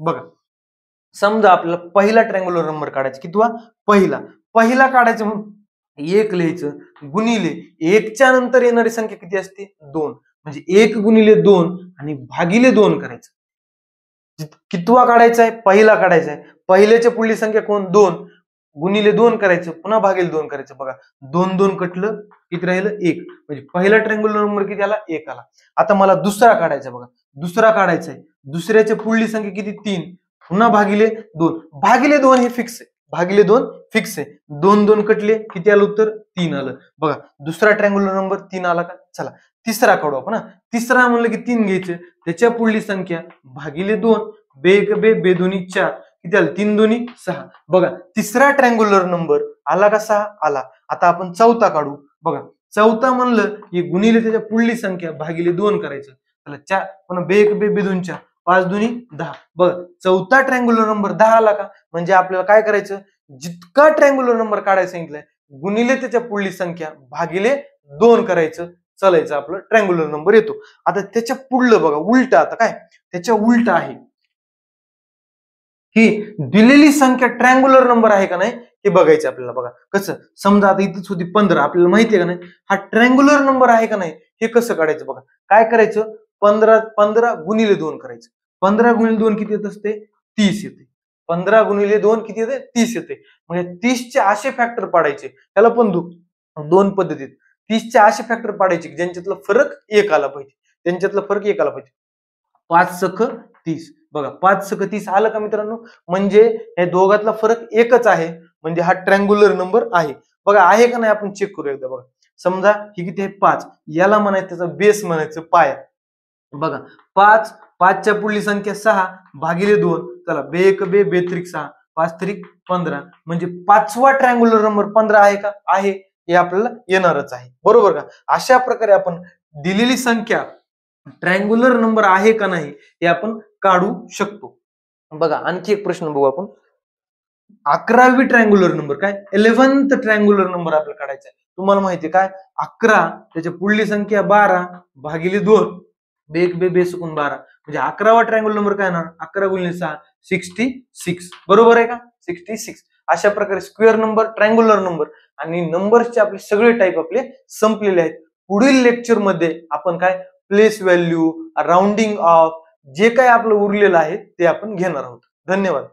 बघा, समजा आपल्याला पहिला ट्रायंग्युलर नंबर काढायचा. कितवा? पहिला. पहिला काढायचं म्हणून 1 लिहायचं गुणिले 1च्या नंतर येणारी संख्या किती असते? 2. म्हणजे 1 गुणिले 2 आणि भागिले 2 करायचं. कितवा काढायचा आहे? पहिला काढायचा आहे. पहिल्याच्या पुढली संख्या कोण? 2 गुणिले 2 करायचं, पुन्हा भागिले 2 करायचं. बघा, 2 2 कटलं, किती राहिलं? 1. म्हणजे पहिला ट्रायंग्युलर नंबर किती आला? 1 आला. आता मला दुसरा काढायचा. बघा, दुसरा काढायचा आहे. दुसऱ्याच्या पुढली संख्या किती? 3. पुन्हा भागिले 2. भागिले 2 हे फिक्स आहे. भागिले 2 फिक्स आहे. 2 2 कटले, किती आलं उत्तर? 3 आलं. बघा, दुसरा ट्रायंग्युलर नंबर 3 आला का? चला, तिसरा काढू आपण. तिसरा म्हणलं की 3 घ्यायचं, त्याच्या पुढली संख्या भागिले 2, बे एक बे, बे दोन्ही 4, किती आलं? 3 दोन्ही 6. बघा, तिसरा ट्रायंग्युलर नंबर आला का? 6 आला. आता आपण चौथा काढू. बघा, चौथा म्हणलं की गुणिले त्याच्या पुढली संख्या भागिले 2 करायचं. चला, 4 पुन्हा बे एक बे, बे दोन 4, 5 दोन्ही 10. बघा, चौथा ट्रायंग्युलर नंबर 10 आला का? म्हणजे आपल्याला काय करायचं? जितका ट्रायंग्युलर नंबर काढायला सांगितलंय गुणिले त्याच्या पुढली संख्या भागिले 2 करायचं. चालायचं, आपलं ट्रायंग्युलर नंबर येतो. आता त्याच्या पुढलं बघा, उलट. आता काय? त्याच्या उलट आहे ही दिलेली संख्या ट्रायंग्युलर नंबर आहे का नाही हे बघायचं आपल्याला. बघा कसं, समजा आता इथेच होती 15, आपल्याला माहितीये का नाही हा ट्रायंग्युलर नंबर आहे का नाही हे कसं काढायचं. बघा, काय करायचं? 15 गुणिले 2 करायचं. 15 गुणिले 2 किती येत असते? 30 येते. 15 गुणिले 2 किती येते? 30 येते. म्हणजे 30चे असे फॅक्टर पाडायचे. त्याला पण दोन पद्धतीत 30चे असे फॅक्टर पाडायचे ज्यांच्यातला फरक 1 आला पाहिजे. त्यांच्यातला फरक 1 आला पाहिजे. 5 सख 30. बघा, 5 सख 30 आलं का मित्रांनो? म्हणजे या दोघातला फरक एकच आहे. म्हणजे हा ट्रायंग्युलर नंबर आहे. बघा, आहे का नाही आपण चेक करू एकदा. बघा, समजा ही किती आहे? 5. याला म्हणायचं त्याचा बेस म्हणायचं पाया. बघा, 5, 5च्या पुढली संख्या 6 भागिले 2. चला, बे एक बे, बे त्रिक 6, 5 त्रिक 15. म्हणजे पाचवा ट्रायंग्युलर नंबर 15 आहे का? आहे. हे आपल्याला येणारच आहे. बरोबर का? अशा प्रकारे आपण दिलेली संख्या ट्रायंग्युलर नंबर आहे का नाही हे आपण काढू शकतो. बघा, आणखी एक प्रश्न बघू आपण. 11वी ट्रायंग्युलर नंबर, काय 11th ट्रायंग्युलर नंबर आपल्याला काढायचा आहे. तुम्हाला माहिती आहे काय? 11, त्याच्या पुढली संख्या 12 भागिले 2, बे एक बे, बे सुकून 12. म्हणजे 11वा ट्रायंग्युलर नंबर काय येणार? 11 गुणिले 6 66. बरोबर आहे का? 66. अशा प्रकारे स्क्वेअर नंबर, ट्रायंग्युलर नंबर आणि नंबर्सचे आपले सगळे टाईप आपले संपलेले आहेत. पुढील लेक्चर मध्ये आपण काय प्लेस व्हॅल्यू, राउंडिंग ऑफ, जे काय आपलं उरलेलं आहे ते आपण घेणार आहोत. धन्यवाद.